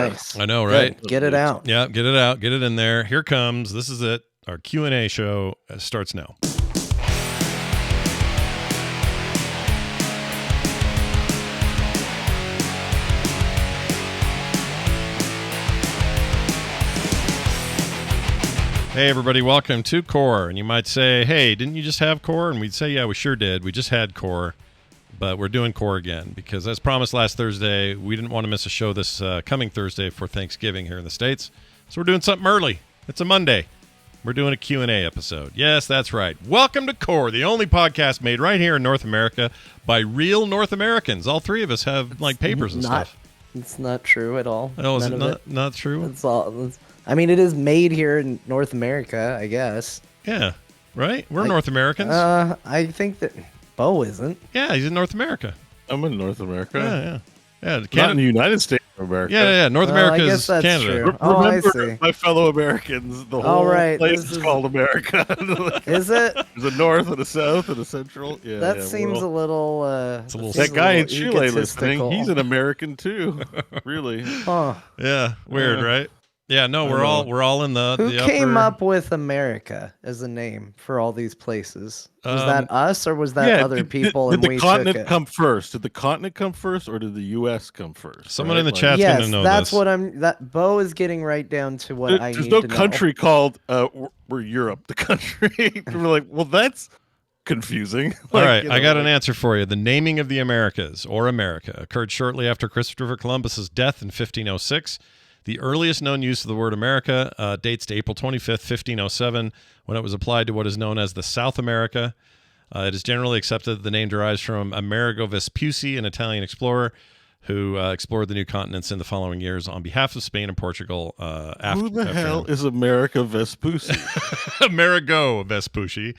Nice. I know, right? Good. Get it out. Yeah, get it out. Get it in there. Here comes. This is it. Our Q&A show starts now. Hey, everybody. Welcome to Core. And you might say, hey, didn't you just have Core? And we'd say, yeah, we sure did. We just had Core. But we're doing Core again because, as promised last Thursday, we didn't want to miss a show this coming Thursday for Thanksgiving here in the States. So we're doing something early. It's a Monday. We're doing a Q&A episode. Yes, that's right. Welcome to Core, the only podcast made right here in North America by real North Americans. All three of us have like papers and stuff. It's not true at all. Oh, is it not true? It's all. I mean, it is made here in North America, I guess. Yeah, right? We're North Americans. I think that Bo isn't. Yeah, he's in North America. I'm in North America. Yeah. Not in the United States of America. Yeah. North America is Canada. True. Oh, Remember, I see. my fellow Americans, the whole place is called America. Is it? There's a north and a south and a central. Yeah, that seems a little. It's a little. That guy in Chile listening, he's an American too. Really? Huh. Yeah. Weird, right? Yeah, no, we're all in the. Who the came upper... up with America as a name for all these places? Was that us or was that other people? Did the continent come first? Did the continent come first, or did the U.S. come first? Someone in the chat's going to know that's this. what I'm. That Bo is getting right down to what I need to know. There's no country called we're Europe. The country. We're like, well, that's confusing. All right, I got an answer for you. The naming of the Americas, or America, occurred shortly after Christopher Columbus's death in 1506. The earliest known use of the word America dates to April 25th, 1507, when it was applied to what is known as the South America. It is generally accepted that the name derives from Amerigo Vespucci, an Italian explorer who explored the new continents in the following years on behalf of Spain and Portugal. Who the hell is Amerigo Vespucci? Amerigo Vespucci.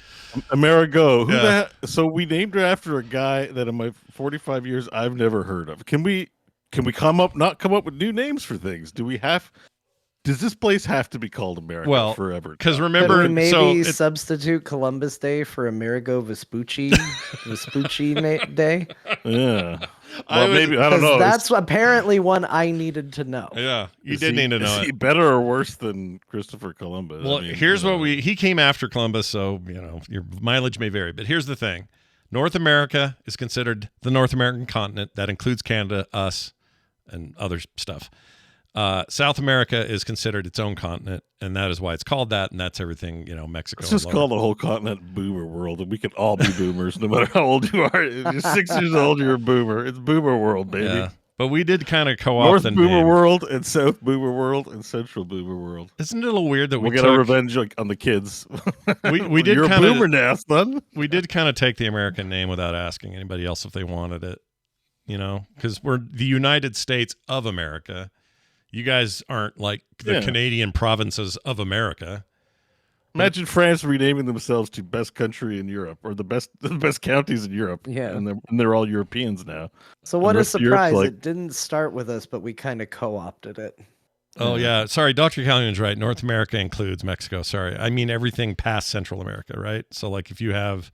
Amerigo. So we named her after a guy that in my 45 years I've never heard of. Can we not come up with new names for things? Does this place have to be called America forever? Because remember, could we maybe substitute Columbus Day for Amerigo Vespucci Day? Yeah. Well, maybe I don't know. That's apparently one I needed to know. Yeah, you did need to know. Is he better or worse than Christopher Columbus? Well, here's what he came after Columbus, so your mileage may vary. But here's the thing: North America is considered the North American continent. That includes Canada, us, and other stuff. South America is considered its own continent, and that is why it's called that, and that's everything, Mexico. Let's just call the whole continent Boomer World, and we can all be boomers, no matter how old you are. If you're 6 years old, you're a boomer. It's Boomer World, baby. Yeah, but we did kind of co-opt North the Boomer name. World and South Boomer World and Central Boomer World. Isn't it a little weird that we'll get our revenge on the kids? We did. You're a boomer now, son. We did kind of take the American name without asking anybody else if they wanted it. Because we're the United States of America. You guys aren't like the Canadian provinces of America. Imagine France renaming themselves to best country in Europe, or the best counties in Europe. Yeah, and they're all Europeans now. So what a surprise! It didn't start with us, but we kind of co-opted it. Oh yeah, sorry, Dr. Callahan's right. North America includes Mexico. Sorry, I mean everything past Central America, right? So like if you have,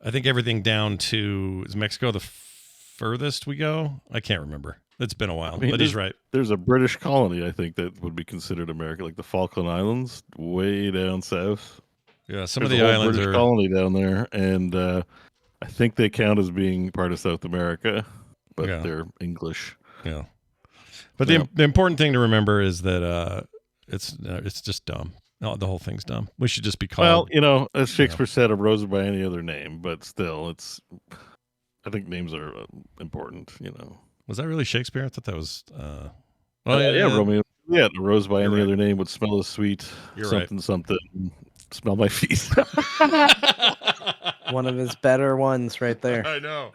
I think everything down to is Mexico the furthest we go. I can't remember. It's been a while, but he's right. There's a British colony, I think, that would be considered America, like the Falkland Islands, way down south. Yeah, some of the islands British colony down there, and I think they count as being part of South America, but they're English. Yeah, but the important thing to remember is that it's just dumb. No, the whole thing's dumb. We should just be called. Well, as Shakespeare said, "A rose by any other name," but still, I think names are important. Was that really Shakespeare? I thought that was. Romeo. Yeah, a rose by any other name would smell as sweet. You're something, right. something. Smell my feet. One of his better ones, right there. I know.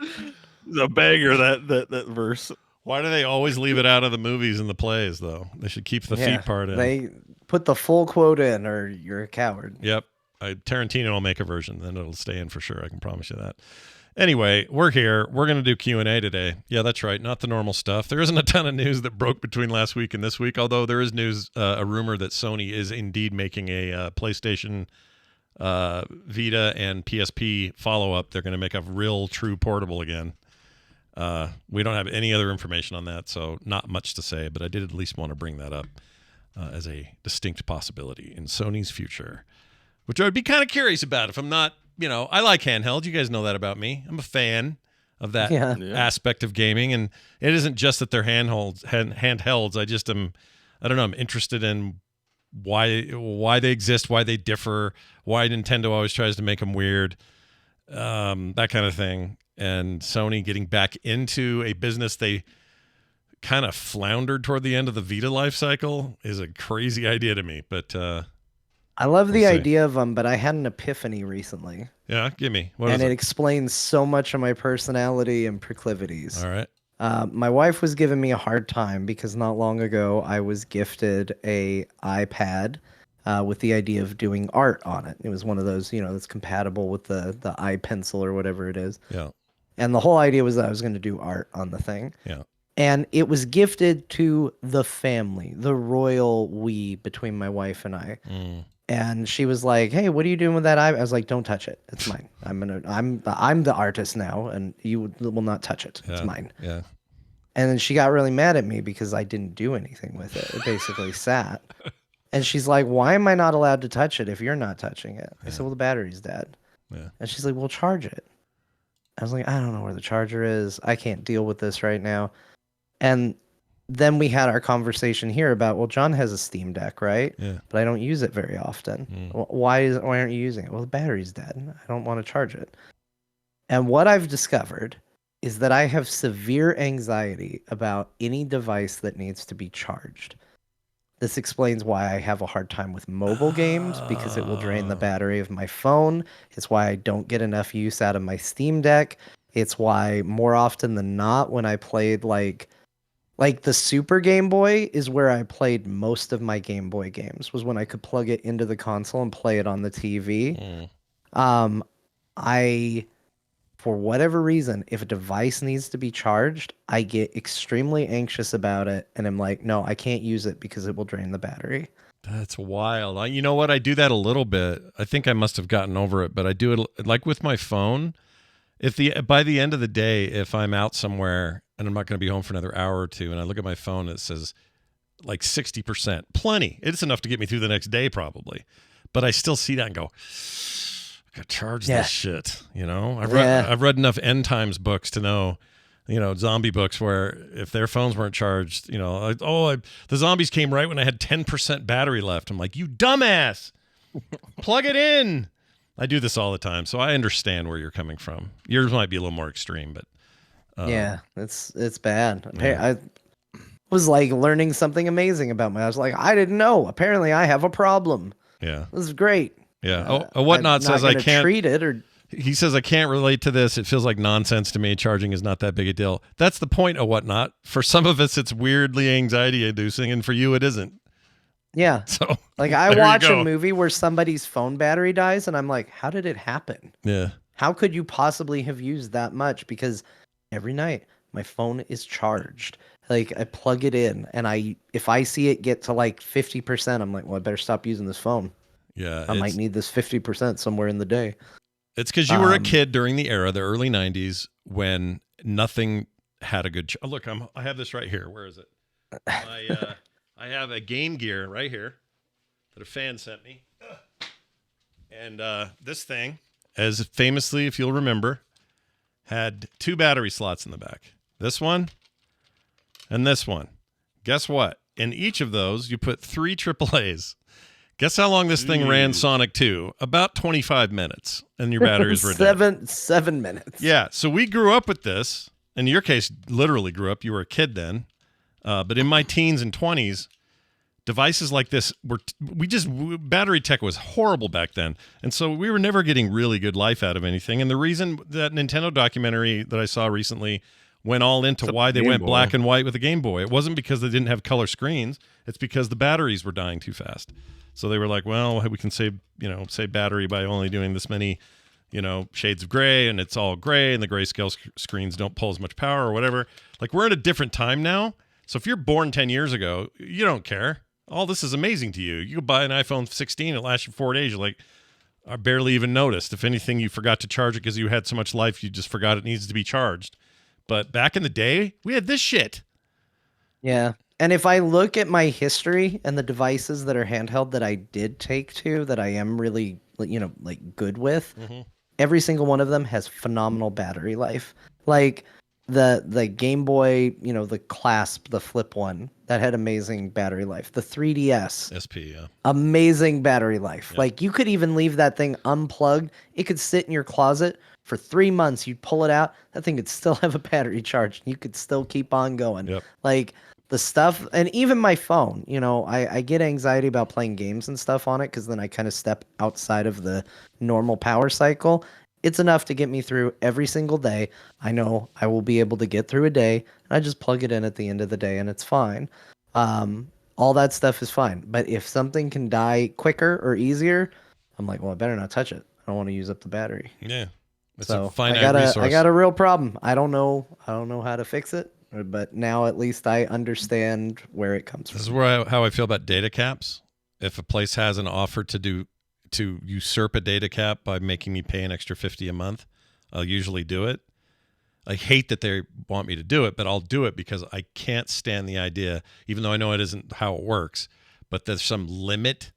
The banger that verse. Why do they always leave it out of the movies and the plays, though? They should keep the feet part in. They put the full quote in, or you're a coward. Yep. Tarantino will make a version, then it'll stay in for sure. I can promise you that. Anyway, we're here. We're going to do Q&A today. Yeah, that's right. Not the normal stuff. There isn't a ton of news that broke between last week and this week, although there is news, a rumor that Sony is indeed making a PlayStation Vita and PSP follow-up. They're going to make a real true portable again. We don't have any other information on that, so not much to say, but I did at least want to bring that up as a distinct possibility in Sony's future, which I would be kind of curious about if I'm not, I like handheld. You guys know that about me. I'm a fan of that aspect of gaming, and it isn't just that they're handhelds. I don't know, I'm interested in why they exist, why they differ, why Nintendo always tries to make them weird, that kind of thing. And Sony getting back into a business they kind of floundered toward the end of the Vita life cycle is a crazy idea to me. But I love the idea of them, but I had an epiphany recently. Yeah, give me. And it explains so much of my personality and proclivities. All right. My wife was giving me a hard time because not long ago I was gifted a iPad with the idea of doing art on it. It was one of those, that's compatible with the iPencil or whatever it is. Yeah. And the whole idea was that I was going to do art on the thing. Yeah. And it was gifted to the family, the royal we between my wife and I. Mm. And she was like, "Hey, what are you doing with that iPad?" I was like, "Don't touch it. It's mine. I'm the artist now, and you will not touch it. It's mine." Yeah. And then she got really mad at me because I didn't do anything with it. It basically sat. And she's like, "Why am I not allowed to touch it if you're not touching it?" I said, "Well, the battery's dead." Yeah. And she's like, "Well, charge it." I was like, "I don't know where the charger is. I can't deal with this right now." And then we had our conversation here about, well, John has a Steam Deck, right? Yeah. But I don't use it very often. Mm. Why aren't you using it? Well, the battery's dead. I don't want to charge it. And what I've discovered is that I have severe anxiety about any device that needs to be charged. This explains why I have a hard time with mobile games, because it will drain the battery of my phone. It's why I don't get enough use out of my Steam Deck. It's why more often than not, when I played like the Super Game Boy is where I played most of my Game Boy games, was when I could plug it into the console and play it on the TV. I, for whatever reason, if a device needs to be charged, I get extremely anxious about it. And I'm like, no, I can't use it because it will drain the battery. That's wild. You know what? I do that a little bit. I think I must have gotten over it, but I do it like with my phone. By the end of the day, if I'm out somewhere and I'm not going to be home for another hour or two, and I look at my phone, it says like 60%. Plenty. It's enough to get me through the next day probably. But I still see that and go, I got to charge this shit. I've read enough end times books to know, zombie books where if their phones weren't charged, the zombies came right when I had 10% battery left. I'm like, you dumbass, plug it in. I do this all the time, so I understand where you're coming from. Yours might be a little more extreme, but yeah, it's bad. Yeah. I was like learning something amazing about I was like, I didn't know. Apparently, I have a problem. Yeah, this is great. Yeah. Whatnot says I can't treat it, or he says I can't relate to this. It feels like nonsense to me. Charging is not that big a deal. That's the point of Whatnot. For some of us, it's weirdly anxiety-inducing, and for you, it isn't. Yeah. So like I watch a movie where somebody's phone battery dies and I'm like, how did it happen? Yeah. How could you possibly have used that much? Because every night my phone is charged. Like I plug it in and if I see it get to like 50%, I'm like, well, I better stop using this phone. Yeah. I might need this 50% somewhere in the day. It's because you were a kid during the era, the early 90s, when nothing had a good... Look, I have this right here. Where is it? I have a Game Gear right here that a fan sent me. And this thing, as famously, if you'll remember, had 2 battery slots in the back. This one and this one. Guess what? In each of those, you put 3 AAAs. Guess how long this thing ran Sonic 2? About 25 minutes, and your batteries were dead. 7 minutes. Yeah, so we grew up with this. In your case, literally grew up. You were a kid then. But in my teens and 20s, devices like this battery tech was horrible back then. And so we were never getting really good life out of anything. And the reason that Nintendo documentary that I saw recently went all into why they went black and white with the Game Boy, it wasn't because they didn't have color screens. It's because the batteries were dying too fast. So they were like, well, we can save battery by only doing this many, shades of gray, and it's all gray, and the grayscale screens don't pull as much power or whatever. Like, we're at a different time now. So if you're born 10 years ago, you don't care. All this is amazing to you. You could buy an iPhone 16, it lasts you 4 days. You're like, I barely even noticed. If anything, you forgot to charge it because you had so much life, you just forgot it needs to be charged. But back in the day, we had this shit. Yeah. And if I look at my history and the devices that are handheld that I did take to that I am really, like good with, every single one of them has phenomenal battery life. Like the Game Boy, the Clasp, the flip one, that had amazing battery life. The 3DS, SP, yeah. amazing battery life. Yep. Like you could even leave that thing unplugged. It could sit in your closet for 3 months. You'd pull it out. That thing could still have a battery charge. You could still keep on going. Yep. Like the stuff, and even my phone, I get anxiety about playing games and stuff on it because then I kind of step outside of the normal power cycle. It's enough to get me through every single day. I know I will be able to get through a day, and I just plug it in at the end of the day, and it's fine. All that stuff is fine. But if something can die quicker or easier, I'm like, well, I better not touch it. I don't want to use up the battery. Yeah. It's So a finite I resource. got a real problem. I don't know how to fix it, but now at least I understand where it comes from. This is how I feel about data caps. If a place has an offer to usurp a data cap by making me pay an extra $50 a month, I'll usually do it. I hate that they want me to do it, but I'll do it because I can't stand the idea, even though I know it isn't how it works, but there's some limit.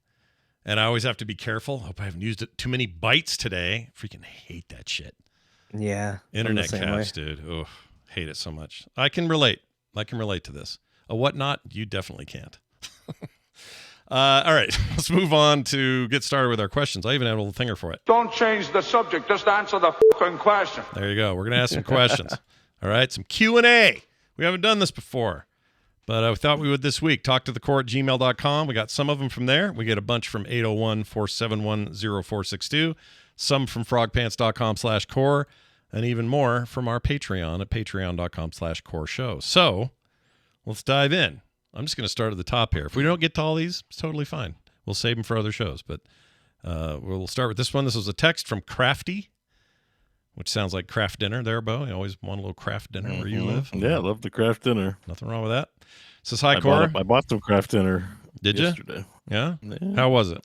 And I always have to be careful. Hope I haven't used it too many bytes today. Freaking hate that shit. Yeah. Internet caps, dude. Oh, hate it so much. I can relate. To this. A whatnot, you definitely can't. All right, let's move on to get started with our questions. I even have a little thinger for it. Don't change the subject. Just answer the fucking question. There you go. We're going to ask some questions. All right, some Q&A. We haven't done this before, but I thought we would this week. talktothecore@gmail.com. We got some of them from there. We get a bunch from 801-471-0462, some from frogpants.com/core, and even more from our Patreon at patreon.com/core show. So let's dive in. I'm just going to start at the top here. If we don't get to all these, it's totally fine. We'll save them for other shows. But we'll start with this one. This was a text from Crafty, which sounds like craft dinner there, Bo. You always want a little craft dinner where you live. Yeah, I love the craft dinner. Nothing wrong with that. Says, hi, Cora. I bought some craft dinner You? yesterday. Yeah? How was it?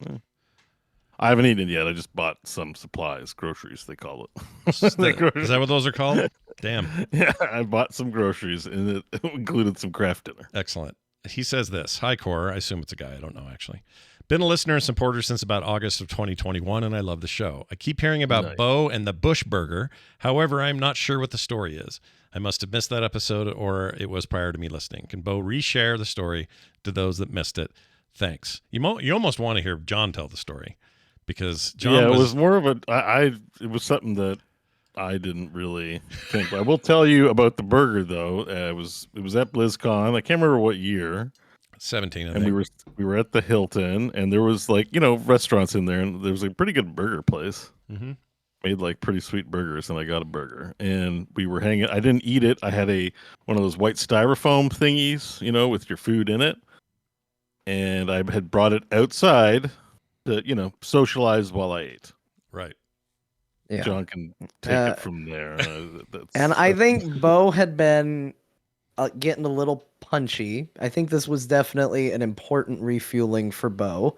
I haven't eaten it yet. I just bought some supplies, groceries, they call it. Is that what those are called? Damn. Yeah, I bought some groceries, and it included some craft dinner. Excellent. He says this. Hi, Core. I assume it's a guy. I don't know, actually. Been a listener and supporter since about August of 2021, and I love the show. I keep hearing about Bo and the Bush Burger. However, I'm not sure what the story is. I must have missed that episode, or it was prior to me listening. Can Bo reshare the story to those that missed it? Thanks. You almost want to hear John tell the story, because John it was more of a it was something that I didn't really think. I will tell you about the burger though. It was at BlizzCon. I can't remember what year. 17, I think. And we were at the Hilton, and there was restaurants in there, and there was a pretty good burger place. Mm-hmm. Made like pretty sweet burgers, and I got a burger. And we were hanging. I didn't eat it. I had one of those white styrofoam thingies, with your food in it, and I had brought it outside to socialize while I ate. Right. Yeah. John can take it from there. And I think Bo had been getting a little punchy. I think this was definitely an important refueling for Bo.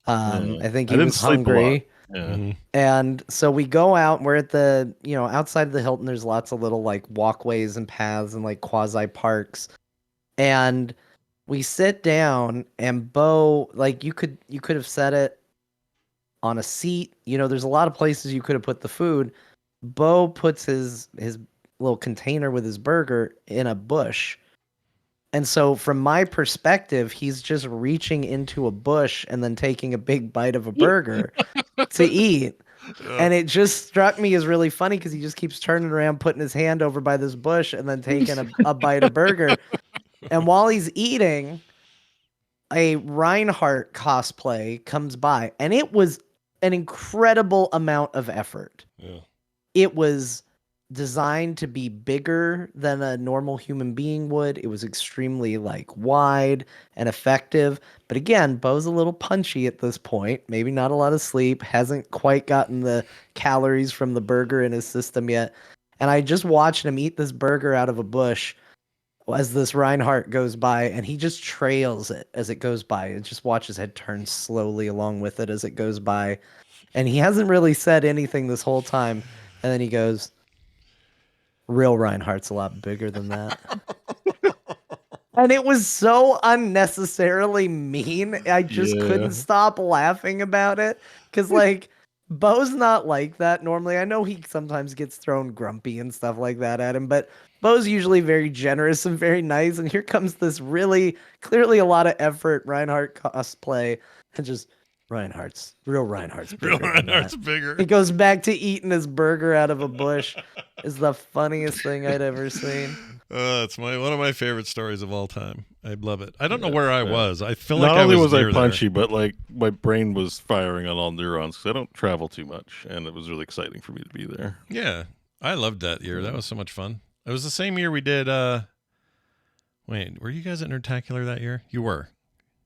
I think he was hungry. Yeah. Mm-hmm. And so we go out, we're at the, outside of the Hilton, there's lots of little like walkways and paths and like quasi parks. And we sit down, and Bo, like you could have set it on a seat. There's a lot of places you could have put the food. Bo puts his little container with his burger in a bush. And so from my perspective, he's just reaching into a bush and then taking a big bite of a burger to eat. And it just struck me as really funny because he just keeps turning around, putting his hand over by this bush and then taking a bite of burger. And while he's eating, a Reinhardt cosplay comes by, and it was an incredible amount of effort. Yeah. It was designed to be bigger than a normal human being would. It was extremely wide and effective. But again, Bo's a little punchy at this point. Maybe not a lot of sleep. Hasn't quite gotten the calories from the burger in his system yet. And I just watched him eat this burger out of a bush as this Reinhardt goes by, and he just trails it as it goes by. And just watch his head turn slowly along with it as it goes by. And he hasn't really said anything this whole time. And then he goes, Real Reinhardt's a lot bigger than that. And it was so unnecessarily mean. I just couldn't stop laughing about it. Because, like, Bo's not like that normally. I know he sometimes gets thrown grumpy and stuff like that at him, but Bo's usually very generous and very nice. And here comes this really, clearly a lot of effort Reinhardt cosplay. And just, real Reinhardt's bigger. Real Reinhardt's bigger. He goes back to eating his burger out of a bush. Is the funniest thing I'd ever seen. It's one of my favorite stories of all time. I love it. I don't know where I was. I feel Not like only I was I near punchy, there. but like my brain was firing on all neurons because I don't travel too much, and it was really exciting for me to be there. Yeah, I loved that year. That was so much fun. It was the same year we did. Wait, were you guys at Nerdtacular that year? You were.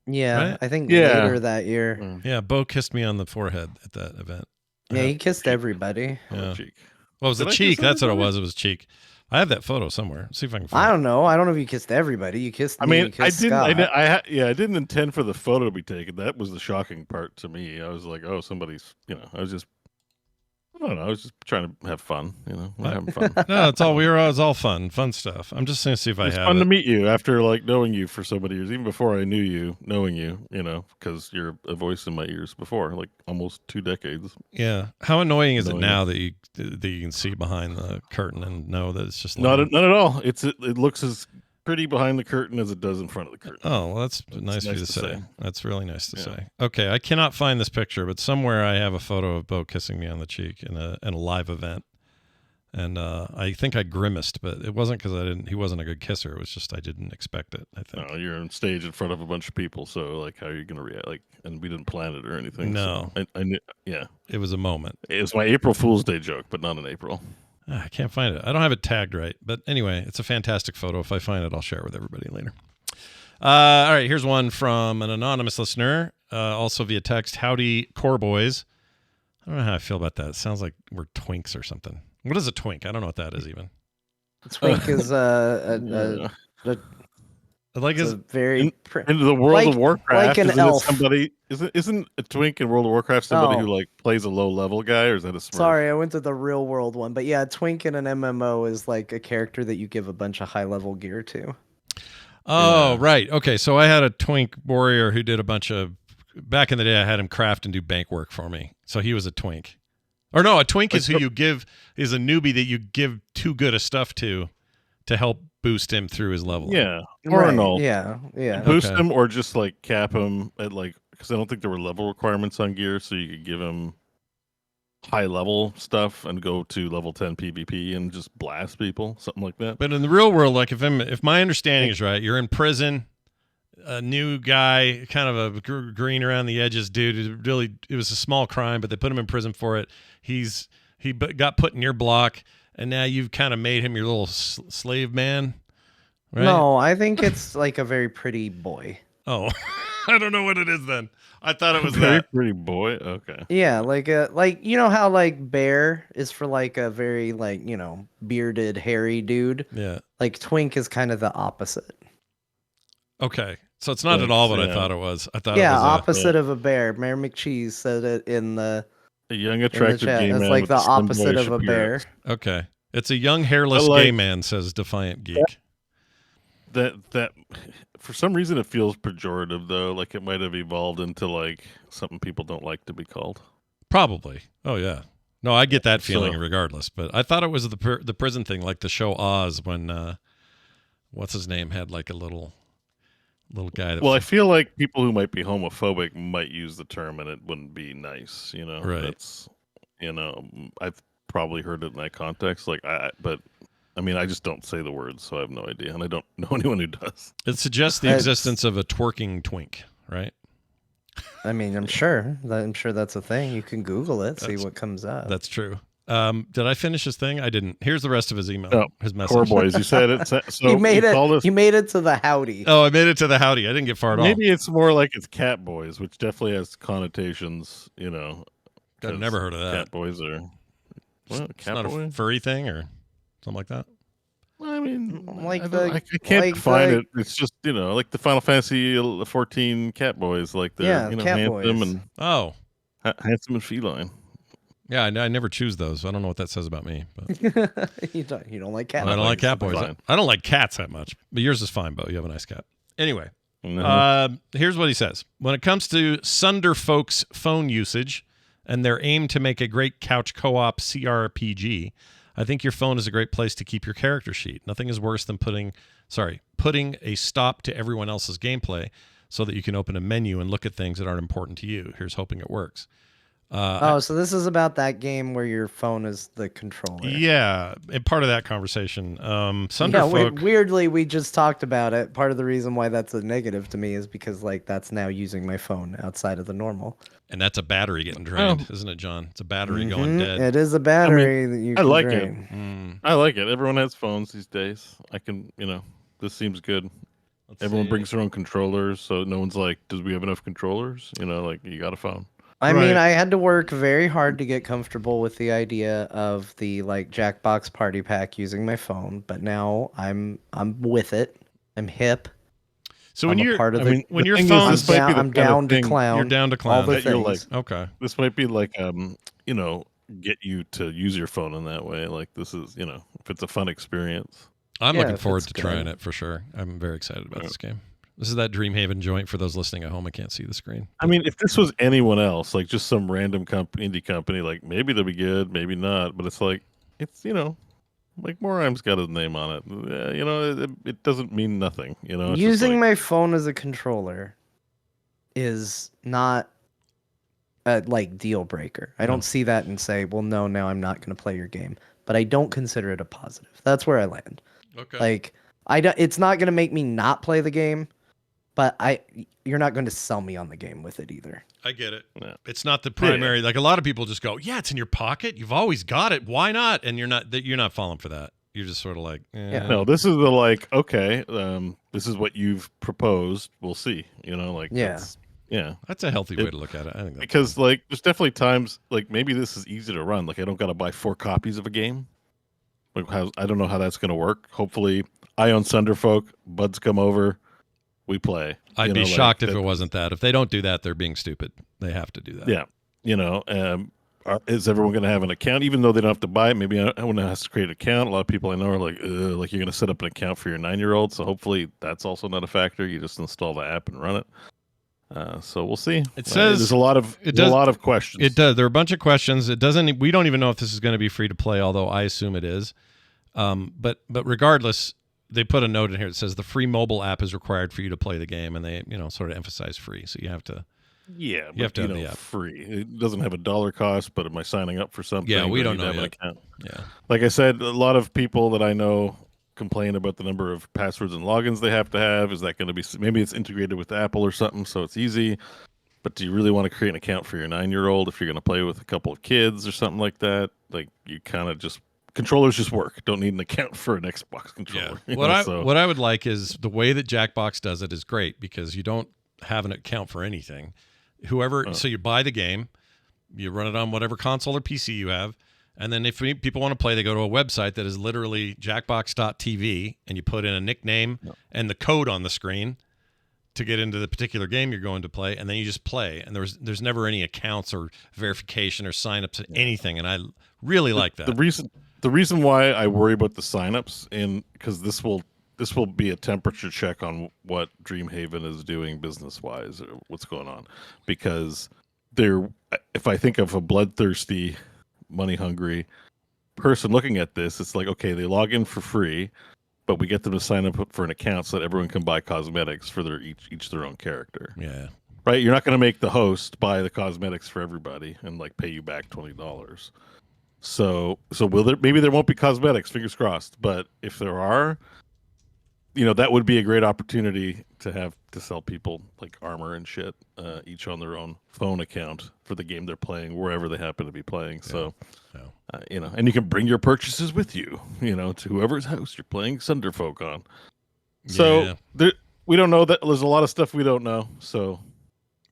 Yeah, Right? I think Yeah. later that year. Yeah, Bo kissed me on the forehead at that event. Yeah, he kissed everybody. On the Yeah. cheek. Well, it was Did a I cheek. kiss That's what it everybody? was. It was cheek. I have that photo somewhere. See if I can find I it. don't know. I don't know if you kissed everybody. You kissed I me. mean, You kissed Scott. I didn't intend for the photo to be taken. That was the shocking part to me. I was like, oh, somebody's, I was just, I don't know. I was just trying to have fun, We're having fun. No, it's all it was all fun stuff. I'm just gonna see if I It's have fun it. to meet you after like knowing you for so many years, even before I knew you, knowing you, because you're a voice in my ears before, like almost 2 decades. Yeah. How annoying is it Knowing now that you can see behind the curtain and know that it's just Not lame? at all. It looks as pretty behind the curtain as it does in front of the curtain. Oh, well, that's It's nice of you to nice to say. say. That's really nice to Yeah. say. Okay, I cannot find this picture, but somewhere I have a photo of Bo kissing me on the cheek in a live event, and I think I grimaced, but it wasn't because he wasn't a good kisser. It was just I didn't expect it. I think. No, you're on stage in front of a bunch of people, so like, how are you going to react? Like, and we didn't plan it or anything. No. so I knew. Yeah, It was a moment. it was my April Fool's Day joke, but not in April. I can't find it. I don't have it tagged right, but anyway, it's a fantastic photo. If I find it, I'll share it with everybody later. All right, here's one from an anonymous listener, also via text. Howdy, core boys. I don't know how I feel about that. It sounds like we're twinks or something. What is a twink? I don't know what that is even. Twink is Like it's is a very Into the World of Warcraft, like an isn't elf. it somebody? Isn't a twink in World of Warcraft somebody who like plays a low level guy, or is that a Smurf? Sorry, I went to the real world one, but yeah, Twink in an MMO is like a character that you give a bunch of high level gear to. Oh, Yeah. right. Okay, so I had a twink warrior who did a bunch of back in the day. I had him craft and do bank work for me, so he was a twink. Or no, a twink is who you give is a newbie that you give too good a stuff to help boost him through his level. Yeah, or Right, an alt. yeah. Boost Okay. him, or just like cap him at like, because I don't think there were level requirements on gear, so you could give him high level stuff and go to level 10 PvP and just blast people, something like that. But in the real world, like if my understanding is right, you're in prison, a new guy, kind of a green around the edges dude. It was a small crime, but they put him in prison for it. He got put in your block, and now you've kind of made him your little slave man, right? No, I think it's like a very pretty boy. Oh, I don't know what it is then. I thought it was Very that. pretty boy. Okay. Yeah, like you know how like bear is for like a very like, bearded, hairy dude. Yeah. Like Twink is kind of the opposite. Okay. So it's not at all what I Yeah. thought it was. I thought Yeah, it was opposite of a bear. Mayor McCheese said it in the A young, in the attractive chat. gay It's man like with the a slim opposite boyish of a bear. appearance. okay. It's a young hairless I like- gay man, says Defiant Geek. That for some reason it feels pejorative though, like it might have evolved into like something people don't like to be called. Probably. Oh yeah. No, I get that feeling So- regardless. But I thought it was the prison thing, like the show Oz, when what's his name had like a little guy. That Well, I feel like people who might be homophobic might use the term and it wouldn't be nice, Right. That's I've probably heard it in that context. But I mean, I just don't say the words, so I have no idea, and I don't know anyone who does. it suggests the It's- existence of a twerking twink, right? I mean, I'm sure that's a thing. You can Google it, see That's- what comes up. That's true. Did I finish his thing? I didn't. Here's the rest of his email. Oh, his message. Core boys, you said it. So you made called it. us. You made it to the howdy. Oh, I made it to the howdy. I didn't get far at all. Maybe it's more like it's cat boys, which definitely has connotations. I've 'cause never heard of that. Cat boys are. Well, It's cat not boy. a furry thing or something like that. I mean, Like I, the- don't- I can't like define the- it. It's just like the Final Fantasy 14 cat boys, like they're Yeah, cat handsome boys. and Oh, handsome and feline. Yeah, I never choose those. So I don't know what that says about me. But You don't like cat I don't like cat boys. fine. I don't like cats that much. But yours is fine, Bo. You have a nice cat. Anyway, here's what he says. When it comes to Sunderfolk's phone usage and their aim to make a great couch co-op CRPG, I think your phone is a great place to keep your character sheet. Nothing is worse than putting a stop to everyone else's gameplay so that you can open a menu and look at things that aren't important to you. Here's hoping it works. So this is about that game where your phone is the controller. Yeah, and part of that conversation. Sunderfolk. Weirdly, we just talked about it. Part of the reason why that's a negative to me is because that's now using my phone outside of the normal. And that's a battery getting drained, isn't it, John? It's a battery going dead. It is a battery that you can I like drain. it. I like it. Everyone has phones these days. I can, this seems good. Everyone brings their own controllers, so no one's like, "Does we have enough controllers?" You got a phone. I mean, I had to work very hard to get comfortable with the idea of the Jackbox Party Pack using my phone, but now I'm with it. I'm hip. So when you're part of the, when your phone, I'm down to clown. You're down to clown. All the things. Okay. This might be get you to use your phone in that way. Like this is, if it's a fun experience. I'm looking forward to trying it for sure. I'm very excited about this game. This is that Dreamhaven joint for those listening at home. I can't see the screen. I mean, if this was anyone else, like just some random indie company, like maybe they'll be good, maybe not. But it's like, like Morheim's got his name on it. It doesn't mean nothing. It's using my phone as a controller is not a deal breaker. I don't see that and say, well, no, now I'm not going to play your game. But I don't consider it a positive. That's where I land. Okay. It's not going to make me not play the game, but you're not going to sell me on the game with it either. I get it. Yeah. It's not the primary. Like a lot of people just go, yeah, it's in your pocket. You've always got it. Why not? And you're not falling for that. You're just sort of like, No, this is okay, this is what you've proposed. We'll see. That's a healthy way to look at it. I think because there's definitely times maybe this is easy to run. I don't got to buy 4 copies of a game. I don't know how that's going to work. Hopefully, I own Sunderfolk. Buds come over, we play. I'd be shocked if it wasn't that. If they don't do that, they're being stupid. They have to do that. Yeah, is everyone going to have an account, even though they don't have to buy it? Maybe everyone has to create an account. A lot of people I know are like you're going to set up an account for your 9-year-old. So hopefully that's also not a factor. You just install the app and run it. So we'll see. It says there's a lot of questions. It does. There are a bunch of questions. It doesn't. We don't even know if this is going to be free to play, although I assume it is. But regardless, they put a note in here that says the free mobile app is required for you to play the game, and they sort of emphasize free. So you have to. Yeah, you have to have the app. Free. It doesn't have a dollar cost, but am I signing up for something? Yeah, we don't know yet. An account? Yeah, like I said, a lot of people that I know complain about the number of passwords and logins they have to have. Is that going to be maybe it's integrated with Apple or something, so it's easy? But do you really want to create an account for your 9-year-old if you're going to play with a couple of kids or something like that? You kind of just controllers just work. Don't need an account for an Xbox controller. Yeah. What I would like is the way that Jackbox does it is great because you don't have an account for anything. So you buy the game, you run it on whatever console or PC you have, and then if people want to play, they go to a website that is literally jackbox.tv, and you put in a nickname and the code on the screen to get into the particular game you're going to play, and then you just play. And there's never any accounts or verification or sign-up to anything, and I really like that. The reason why I worry about the signups, because this will be a temperature check on what Dreamhaven is doing business-wise, or what's going on. Because if I think of a bloodthirsty, money-hungry person looking at this, it's like, okay, they log in for free, but we get them to sign up for an account so that everyone can buy cosmetics for each their own character. Yeah. Right? You're not going to make the host buy the cosmetics for everybody and pay you back $20. So maybe there won't be cosmetics, fingers crossed. But if there are, that would be a great opportunity to sell people armor and shit, each on their own phone account for the game they're playing, wherever they happen to be playing. So, and you can bring your purchases with you, to whoever's house you're playing Sunderfolk on. So we don't know that there's a lot of stuff we don't know. So.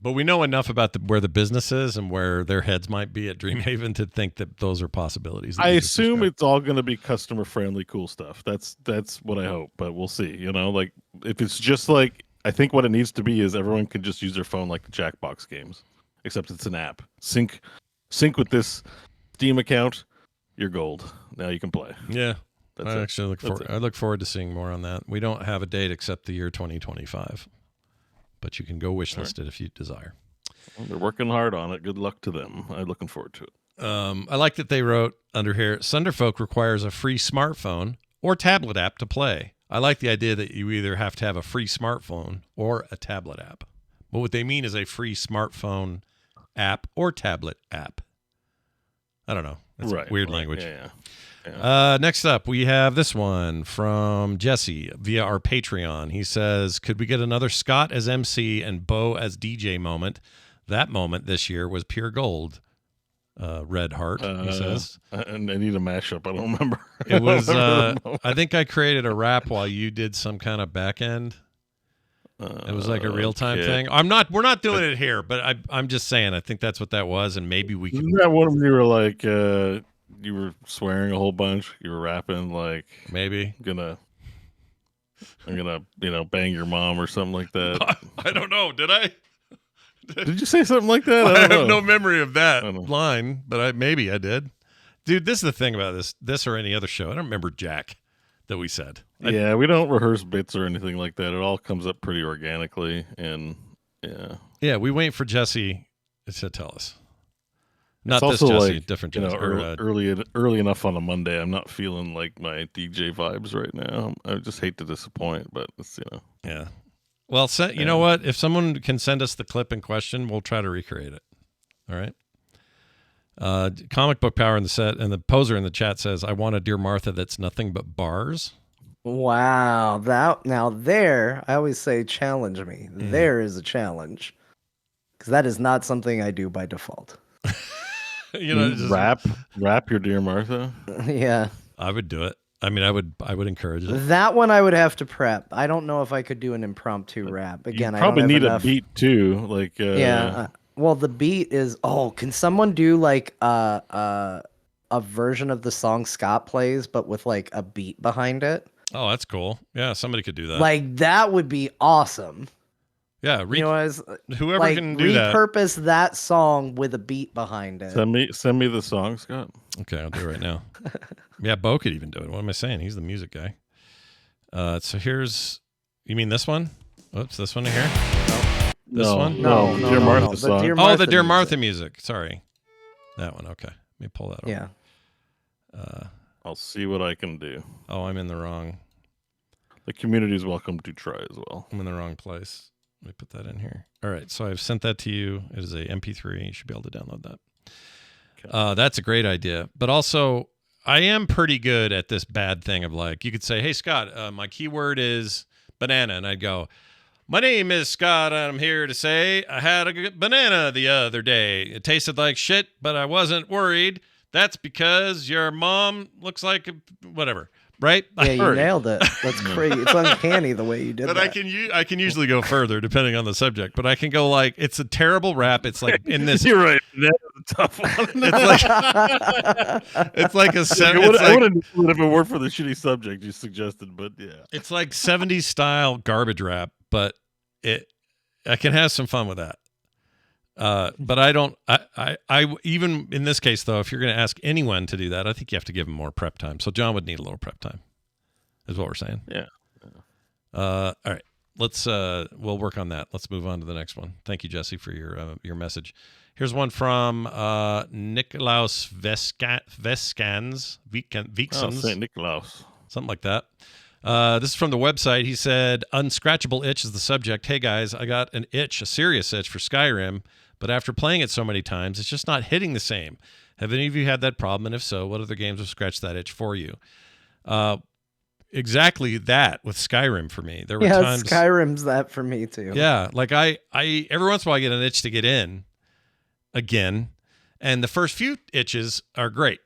But we know enough about where the business is and where their heads might be at Dreamhaven to think that those are possibilities. I assume it's all going to be customer friendly, cool stuff. That's what I hope, but we'll see. If it's just I think what it needs to be is everyone can just use their phone like the Jackbox games, except it's an app. Sync with this Steam account, you're gold. Now you can play. Yeah. That's I it. actually I look forward to seeing more on that. We don't have a date except the year 2025, but you can go wish list it if you desire. Well, they're working hard on it. Good luck to them. I'm looking forward to it. I like that they wrote under here, Sunderfolk requires a free smartphone or tablet app to play. I like the idea that you either have to have a free smartphone or a tablet app. But what they mean is a free smartphone app or tablet app. I don't know. That's weird language. Yeah. Next up, we have this one from Jesse via our Patreon. He says, could we get another Scott as MC and Bo as DJ moment? That moment this year was pure gold. Red Heart, he says. And I need a mashup. I don't remember. It was, I think I created a rap while you did some kind of back end. It was like a real-time thing. We're not doing it here, but I'm just saying, I think that's what that was, and maybe we can. Isn't that one when you were like, you were swearing a whole bunch? You were rapping like, maybe. I'm gonna, bang your mom or something like that. I don't know. Did I? Did you say something like that? I have no memory of that line, but maybe I did. Dude, this is the thing about this or any other show. I don't remember jack that we said. Yeah, we don't rehearse bits or anything like that. It all comes up pretty organically, and yeah. Yeah, we wait for Jesse to tell us. Not it's this also Jesse, different Jesse. Early enough on a Monday. I'm not feeling like my DJ vibes right now. I just hate to disappoint, but it's Yeah. Well, you know what? If someone can send us the clip in question, we'll try to recreate it. All right. Comic Book Power in the set and the poser in the chat says, I want a Dear Martha that's nothing but bars. Wow. I always say challenge me. There is a challenge. Because that is not something I do by default. Just rap your Dear Martha. Yeah. I would do it. I mean, I would encourage it. That one I would have to prep. I don't know if I could do an impromptu rap. Again, you probably I don't have need enough. a beat too. Like well, the beat is. Oh, can someone do like a version of the song Scott plays, but with like a beat behind it? Oh, that's cool. Yeah, somebody could do that. Like that would be awesome. Yeah, whoever like, can do that. Repurpose that song with a beat behind it. Send me the song, Scott. Okay, I'll do it right now. Yeah, Bo could even do it. What am I saying? He's the music guy. So here's. You mean this one? Oops, this one here. This one? No, Dear Martha song. The Dear Martha music. Sorry, that one. Okay, let me pull that up. Yeah. I'll see what I can do. Oh, I'm in the wrong. The community is welcome to try as well. I'm in the wrong place. Let me put that in here. All right, so I've sent that to you. It is a MP3. You should be able to download that. Okay. That's a great idea. But also, I am pretty good at this bad thing of like, you could say, hey, Scott, my keyword is banana. And I'd go, my name is Scott, and I'm here to say I had a good banana the other day. It tasted like shit, but I wasn't worried. That's because your mom looks like whatever. Right? Yeah, you nailed it. That's crazy. It's uncanny the way you did that. But I can usually go further depending on the subject. But I can go like, it's a terrible rap. It's like in this. You're right. That's a tough one. It's like a. I would have known if it weren't for the shitty subject you suggested, but yeah. It's like 70s style garbage rap, but I can have some fun with that. But I don't. I even in this case though, if you're going to ask anyone to do that, I think you have to give them more prep time. So John would need a little prep time, is what we're saying. Yeah. All right. Let's we'll work on that. Let's move on to the next one. Thank you, Jesse, for your message. Here's one from Nikolaus Veskans. St. Nikolaus. Something like that. This is from the website. He said, unscratchable itch is the subject. Hey guys, I got an itch, a serious itch for Skyrim, but after playing it so many times, it's just not hitting the same. Have any of you had that problem? And if so, what other games have scratched that itch for you? Exactly that with Skyrim for me. There were times Skyrim's that for me too. Yeah, like I every once in a while I get an itch to get in again, and the first few itches are great.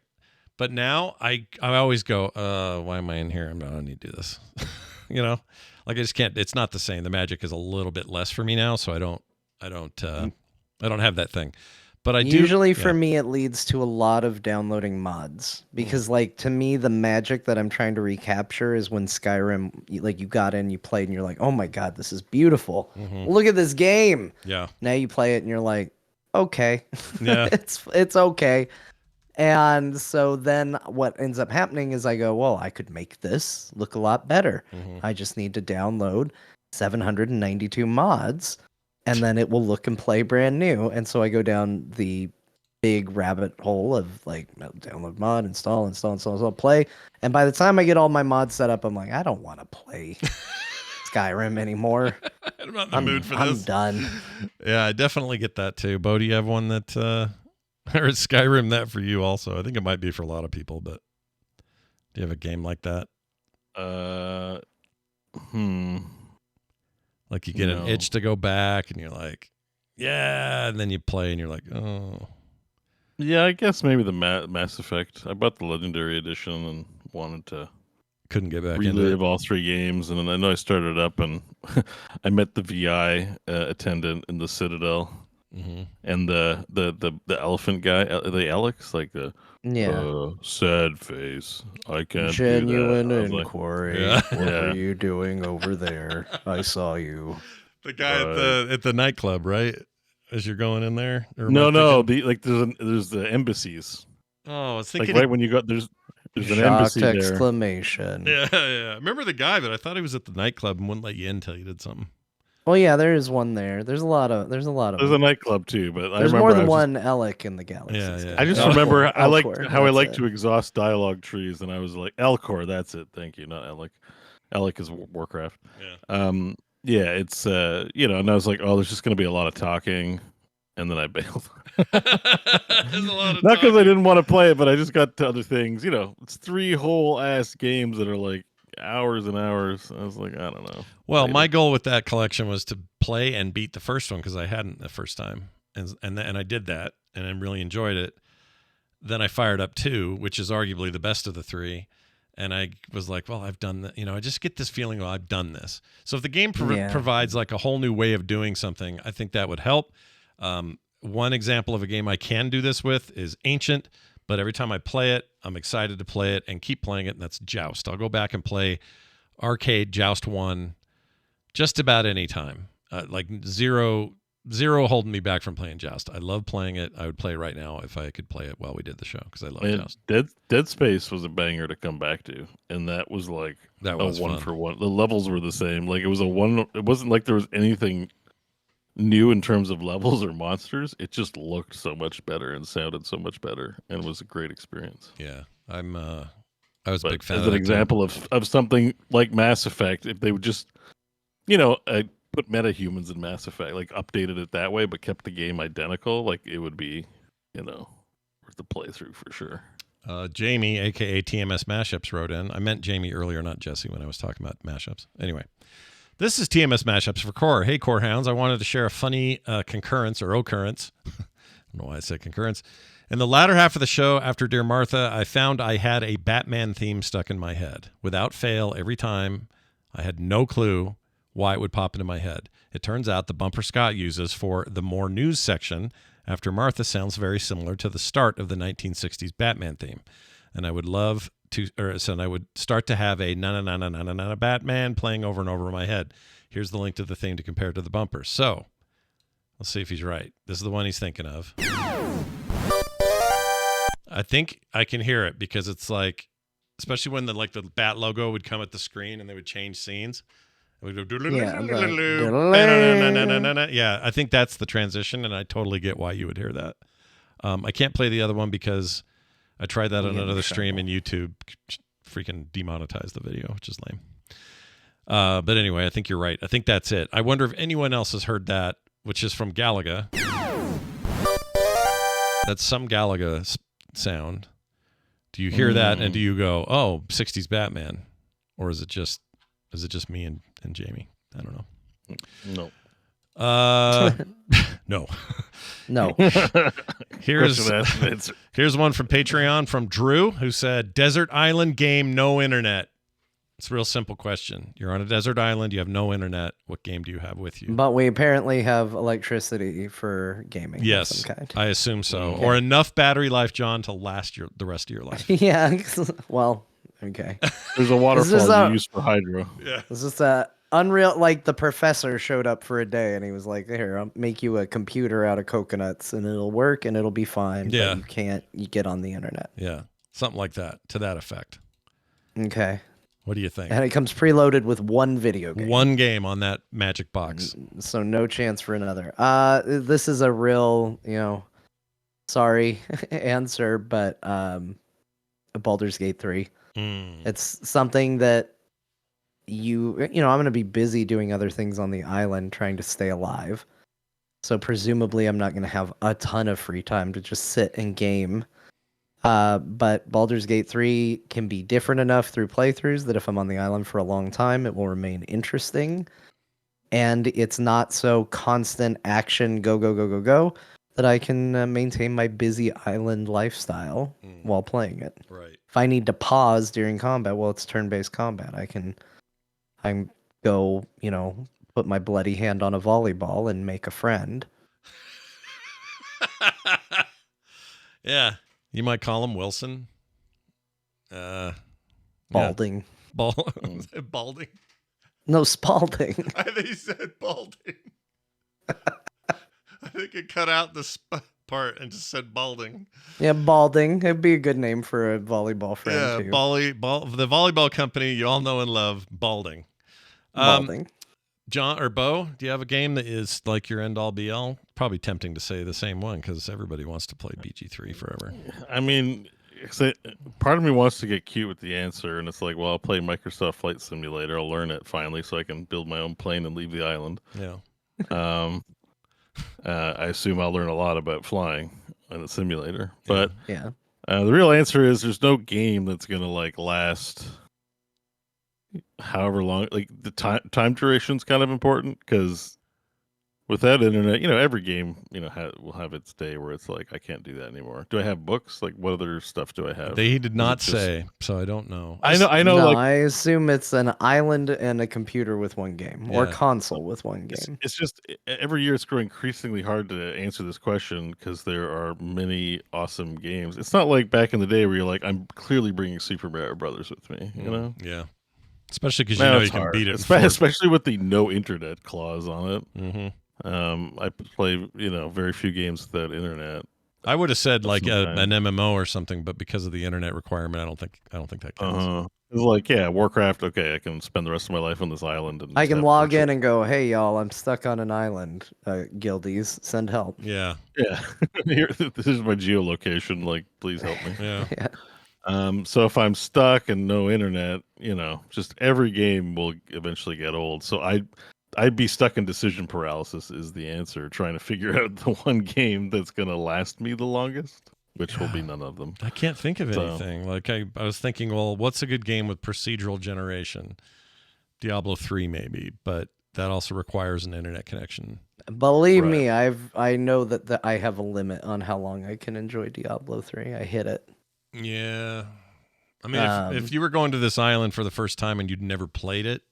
But now I always go, why am I in here? I don't need to do this. Like I just can't. It's not the same. The magic is a little bit less for me now, so I don't have that thing. But I do. Usually for me, it leads to a lot of downloading mods because, like, to me, the magic that I'm trying to recapture is when Skyrim, like, you got in, you played, and you're like, oh my god, this is beautiful. Mm-hmm. Look at this game. Yeah. Now you play it, and you're like, okay, yeah, it's okay. And so then what ends up happening is I go, well, I could make this look a lot better. I just need to download 792 mods and then it will look and play brand new. And so I go down the big rabbit hole of like download mod, install, play. And by the time I get all my mods set up, I'm like, I don't want to play Skyrim anymore. I'm not in the mood for this. I'm done. Yeah, I definitely get that too. Bo, do you have one that, or is Skyrim that for you also? I think it might be for a lot of people, but do you have a game like that? Like you get an itch to go back and you're like, yeah, and then you play and you're like, oh. Yeah, I guess maybe the Mass Effect. I bought the Legendary Edition and wanted to couldn't get back relive all 3 games, and then I know I started up and I met the VI attendant in the Citadel, and the elephant guy, the Alex, like the sad face. I can't genuine do that. inquiry. Like, what are you doing over there? I saw you. The guy at the nightclub, right? As you're going in there? No. There's the embassies. Oh, I was thinking like right when you got there's an shocked embassy exclamation. there. Yeah. I remember the guy, but I thought he was at the nightclub and wouldn't let you in until you did something. Well, yeah, there is one there. There's a lot of. There's a nightclub too, but there's more than one Alec in the galaxy. Yeah. I just remember I like how I like it. to exhaust dialogue trees, and I was like, Elcor, that's it. Thank you, not Alec. Alec is Warcraft. Yeah. Yeah, it's and I was like, oh, there's just going to be a lot of talking, and then I bailed. There's a lot of not because I didn't want to play it, but I just got to other things. It's 3 whole ass games that are like hours and hours. I was like, I don't know. Well, my goal with that collection was to play and beat the first one because I hadn't the first time, and I did that, and I really enjoyed it. Then I fired up 2, which is arguably the best of the 3. And I was like, well, I've done that. I just get this feeling, well, I've done this. So if the game provides like a whole new way of doing something, I think that would help. One example of a game I can do this with is Ancient, but every time I play it, I'm excited to play it and keep playing it, and that's Joust. I'll go back and play Arcade Joust 1 just about any time. Like zero holding me back from playing Joust. I love playing it. I would play it right now if I could play it while we did the show because I love Joust. Dead Space was a banger to come back to, and that was like a one for one. The levels were the same. Like it was a one. It wasn't like there was anything new in terms of levels or monsters. It just looked so much better and sounded so much better, and was a great experience. Yeah, I was a big fan. As an example of something like Mass Effect, if they would just, put metahumans in Mass Effect, like updated it that way, but kept the game identical, like it would be, worth the playthrough for sure. Jamie, aka TMS Mashups, wrote in. I meant Jamie earlier, not Jesse, when I was talking about mashups. Anyway, this is TMS Mashups for Core. Hey, Core Hounds, I wanted to share a funny concurrence or occurrence. I don't know why I said concurrence. In the latter half of the show, after Dear Martha, I found I had a Batman theme stuck in my head. Without fail, every time, I had no clue why it would pop into my head. It turns out the bumper Scott uses for the more news section after Martha sounds very similar to the start of the 1960s Batman theme. And I would I would start to have a na-na-na-na-na-na-na Batman playing over and over in my head. Here's the link to the thing to compare to the bumper. So, let's see if he's right. This is the one he's thinking of. I think I can hear it because it's like, especially when the Bat logo would come at the screen and they would change scenes. Yeah, I think that's the transition, and I totally get why you would hear that. I can't play the other one because I tried that on another stream, and YouTube freaking demonetized the video, which is lame. But anyway, I think you're right. I think that's it. I wonder if anyone else has heard that, which is from Galaga. That's some Galaga sound. Do you hear that, and do you go, "Oh, '60s Batman," or is it just me and Jamie? I don't know. No. No. Here's one from Patreon from Drew, who said, "Desert island game, no internet." It's a real simple question. You're on a desert island. You have no internet. What game do you have with you? But we apparently have electricity for gaming. Yes, of some kind. I assume so. Okay. Or enough battery life, John, to last the rest of your life. Yeah. Well, okay. There's a waterfall you use for hydro. Yeah. Is this a Unreal, like the professor showed up for a day and he was like, "Here, I'll make you a computer out of coconuts and it'll work and it'll be fine, Yeah. but you get on the internet." Yeah. Something like that, to that effect. Okay. What do you think? And it comes preloaded with one video game. One game on that magic box. So no chance for another. This is a real, sorry answer, but Baldur's Gate 3. Mm. It's something that I'm going to be busy doing other things on the island trying to stay alive. So presumably I'm not going to have a ton of free time to just sit and game. But Baldur's Gate 3 can be different enough through playthroughs that if I'm on the island for a long time, it will remain interesting. And it's not so constant action, go, go, go, go, go, that I can maintain my busy island lifestyle while playing it. Right. If I need to pause during combat, well, it's turn-based combat. I go, put my bloody hand on a volleyball and make a friend. Yeah. You might call him Wilson. Balding. Yeah. Balding? No, Spalding. I think he said balding. I think it cut out the part and just said balding. Yeah, Balding. It'd be a good name for a volleyball friend, too. The volleyball company you all know and love, Balding. Balding. John or Bo, do you have a game that is like your end all be all? Probably tempting to say the same one because everybody wants to play BG3 forever. I mean, part of me wants to get cute with the answer, and it's like, well, I'll play Microsoft Flight Simulator. I'll learn it finally so I can build my own plane and leave the island. Yeah. I assume I'll learn a lot about flying in a simulator. But yeah. The real answer is there's no game that's going to last however long. Like the time duration is kind of important because without internet, every game, will have its day where it's like, I can't do that anymore. Do I have books? Like, what other stuff do I have? They did not say, so I don't know. I know. No, I assume it's an island and a computer with one game, or console with one game. It's just every year it's growing increasingly hard to answer this question because there are many awesome games. It's not like back in the day where you're like, I'm clearly bringing Super Mario Brothers with me, you know? Yeah. Especially because you can beat it. Especially with the no internet clause on it. Mm-hmm. I play, very few games without internet. I would have said like an MMO or something, but because of the internet requirement, I don't think that counts. It's like, Warcraft. Okay, I can spend the rest of my life on this island. And I can log in and go, "Hey, y'all, I'm stuck on an island. Guildies, send help." Yeah. This is my geolocation. Like, please help me. Yeah. So if I'm stuck and no internet, just every game will eventually get old. So I'd be stuck in decision paralysis is the answer, trying to figure out the one game that's going to last me the longest, which will be none of them. I can't think of anything. Like I was thinking, well, what's a good game with procedural generation? Diablo 3 maybe, but that also requires an internet connection. Believe me, I know that I have a limit on how long I can enjoy Diablo 3. I hit it. Yeah. I mean, if you were going to this island for the first time and you'd never played it,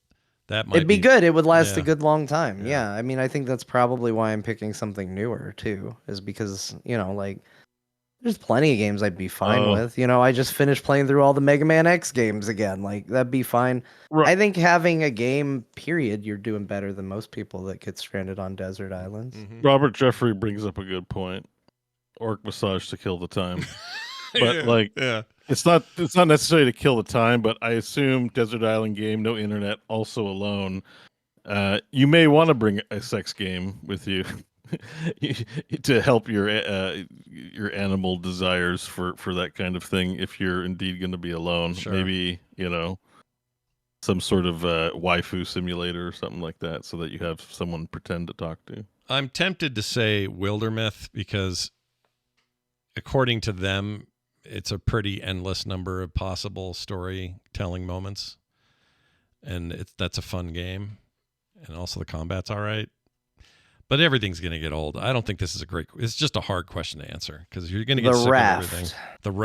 that might it'd be good. It would last a good long time. Yeah. I mean, I think that's probably why I'm picking something newer too, is because, there's plenty of games I'd be fine with. I just finished playing through all the Mega Man X games again. Like, that'd be fine. Right. I think having a game, period, you're doing better than most people that get stranded on desert islands. Mm-hmm. Robert Jeffrey brings up a good point. Orc massage to kill the time. But it's not necessary to kill the time, but I assume desert island game, no internet, also alone. You may want to bring a sex game with you to help your animal desires for that kind of thing. If you're indeed going to be alone, maybe some sort of waifu simulator or something like that, so that you have someone pretend to talk to. I'm tempted to say Wildermyth because, according to them, it's a pretty endless number of possible storytelling moments, and that's a fun game, and also the combat's all right. But everything's going to get old. I don't think this is it's just a hard question to answer because you're going to get sick of everything.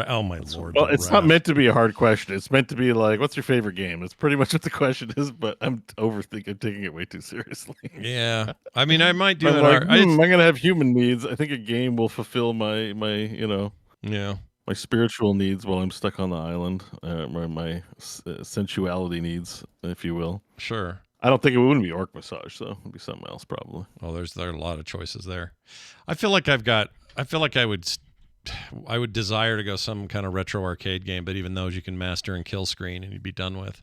Oh my lord! Well, it's not meant to be a hard question. It's meant to be like, what's your favorite game? That's pretty much what the question is. But I'm taking it way too seriously. Yeah, I mean, I might do it. Like, I'm going to have human needs. I think a game will fulfill my my spiritual needs while I'm stuck on the island, my sensuality needs, if you will. Sure. I don't think it wouldn't be orc massage though. It'd be something else probably. Oh, there are a lot of choices there. I feel like I would desire to go some kind of retro arcade game, but even those you can master and kill screen and you'd be done with.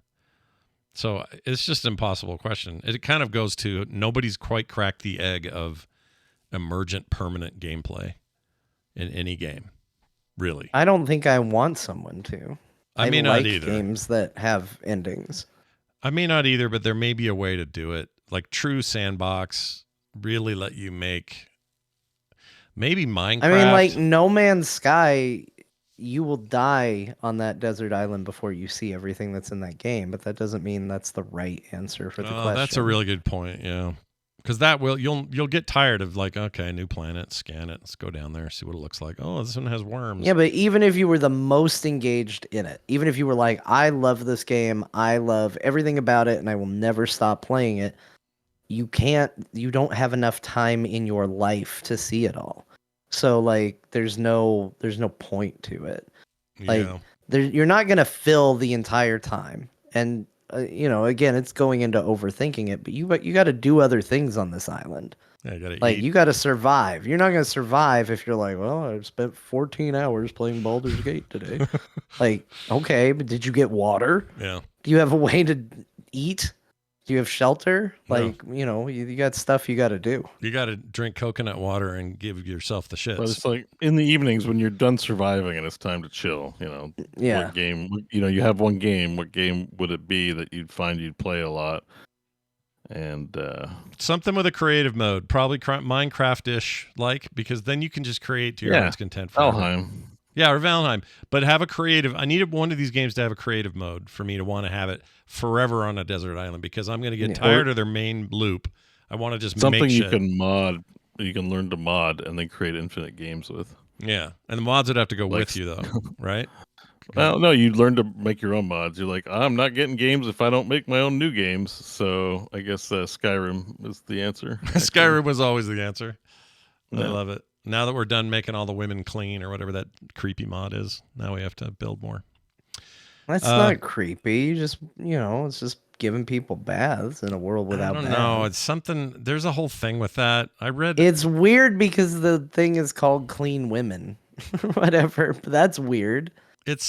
So it's just an impossible question. It kind of goes to nobody's quite cracked the egg of emergent permanent gameplay in any game, really. I don't think I want someone to. I may like not either. Games that have endings. I may not either, but there may be a way to do it. Like true sandbox, really let you make maybe Minecraft. I mean, like No Man's Sky, you will die on that desert island before you see everything that's in that game, but that doesn't mean that's the right answer for the question. That's a really good point. Yeah. Because you'll get tired of like, okay, new planet, scan it, let's go down there, see what it looks like. Oh, this one has worms. Yeah, but even if you were the most engaged in it, even if you were like, I love this game, I love everything about it, and I will never stop playing it, you don't have enough time in your life to see it all. So like, there's no point to it. Like, you're not gonna fill the entire time, and again, it's going into overthinking it. But you got to do other things on this island. Yeah, you gotta like eat. You got to survive. You're not gonna survive if you're like, well, I've spent 14 hours playing Baldur's Gate today. Like, okay, but did you get water? Yeah. Do you have a way to eat? Do you have shelter? Like, No. you got stuff you got to do. You got to drink coconut water and give yourself the shits. But it's like in the evenings when you're done surviving and it's time to chill, Yeah. What game, you have one game, what game would it be that you'd find you'd play a lot? And something with a creative mode, probably Minecraft-ish, because then you can just create to your heart's content. Valheim. Yeah, or Valheim. But have a creative. I needed one of these games to have a creative mode for me to want to have it forever on a desert island, because I'm going to get tired of their main loop. I want to just something make you shit. can mod. You can learn to mod and then create infinite games with. Yeah, and the mods would have to go with you though, right? Well, no, you learn to make your own mods. You're like, I'm not getting games if I don't make my own new games. So I guess Skyrim is the answer. Skyrim was always the answer. Yeah. I love it. Now that we're done making all the women clean or whatever that creepy mod is, now we have to build more. That's not creepy. You just, it's just giving people baths in a world without baths. No, it's something. There's a whole thing with that. I read. It's weird because the thing is called Clean Women. Whatever. But that's weird. It's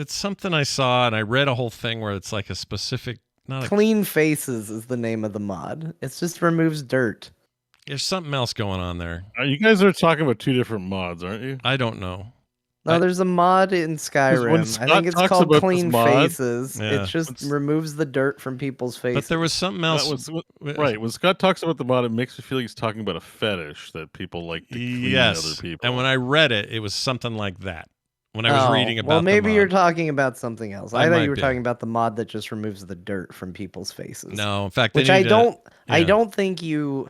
something I saw, and I read a whole thing where it's like a specific. Clean Faces is the name of the mod. It just removes dirt. There's something else going on there. You guys are talking about two different mods, aren't you? I don't know. No, there's a mod in Skyrim. I think it's called Clean Faces. Yeah. It just removes the dirt from people's faces. But there was something else. Right. When Scott talks about the mod, it makes me feel like he's talking about a fetish that people like to clean other people. And when I read it, it was something like that. When I was reading about maybe the mod. you're talking about something else. I thought you were talking about the mod that just removes the dirt from people's faces. No, in fact, which I don't think you.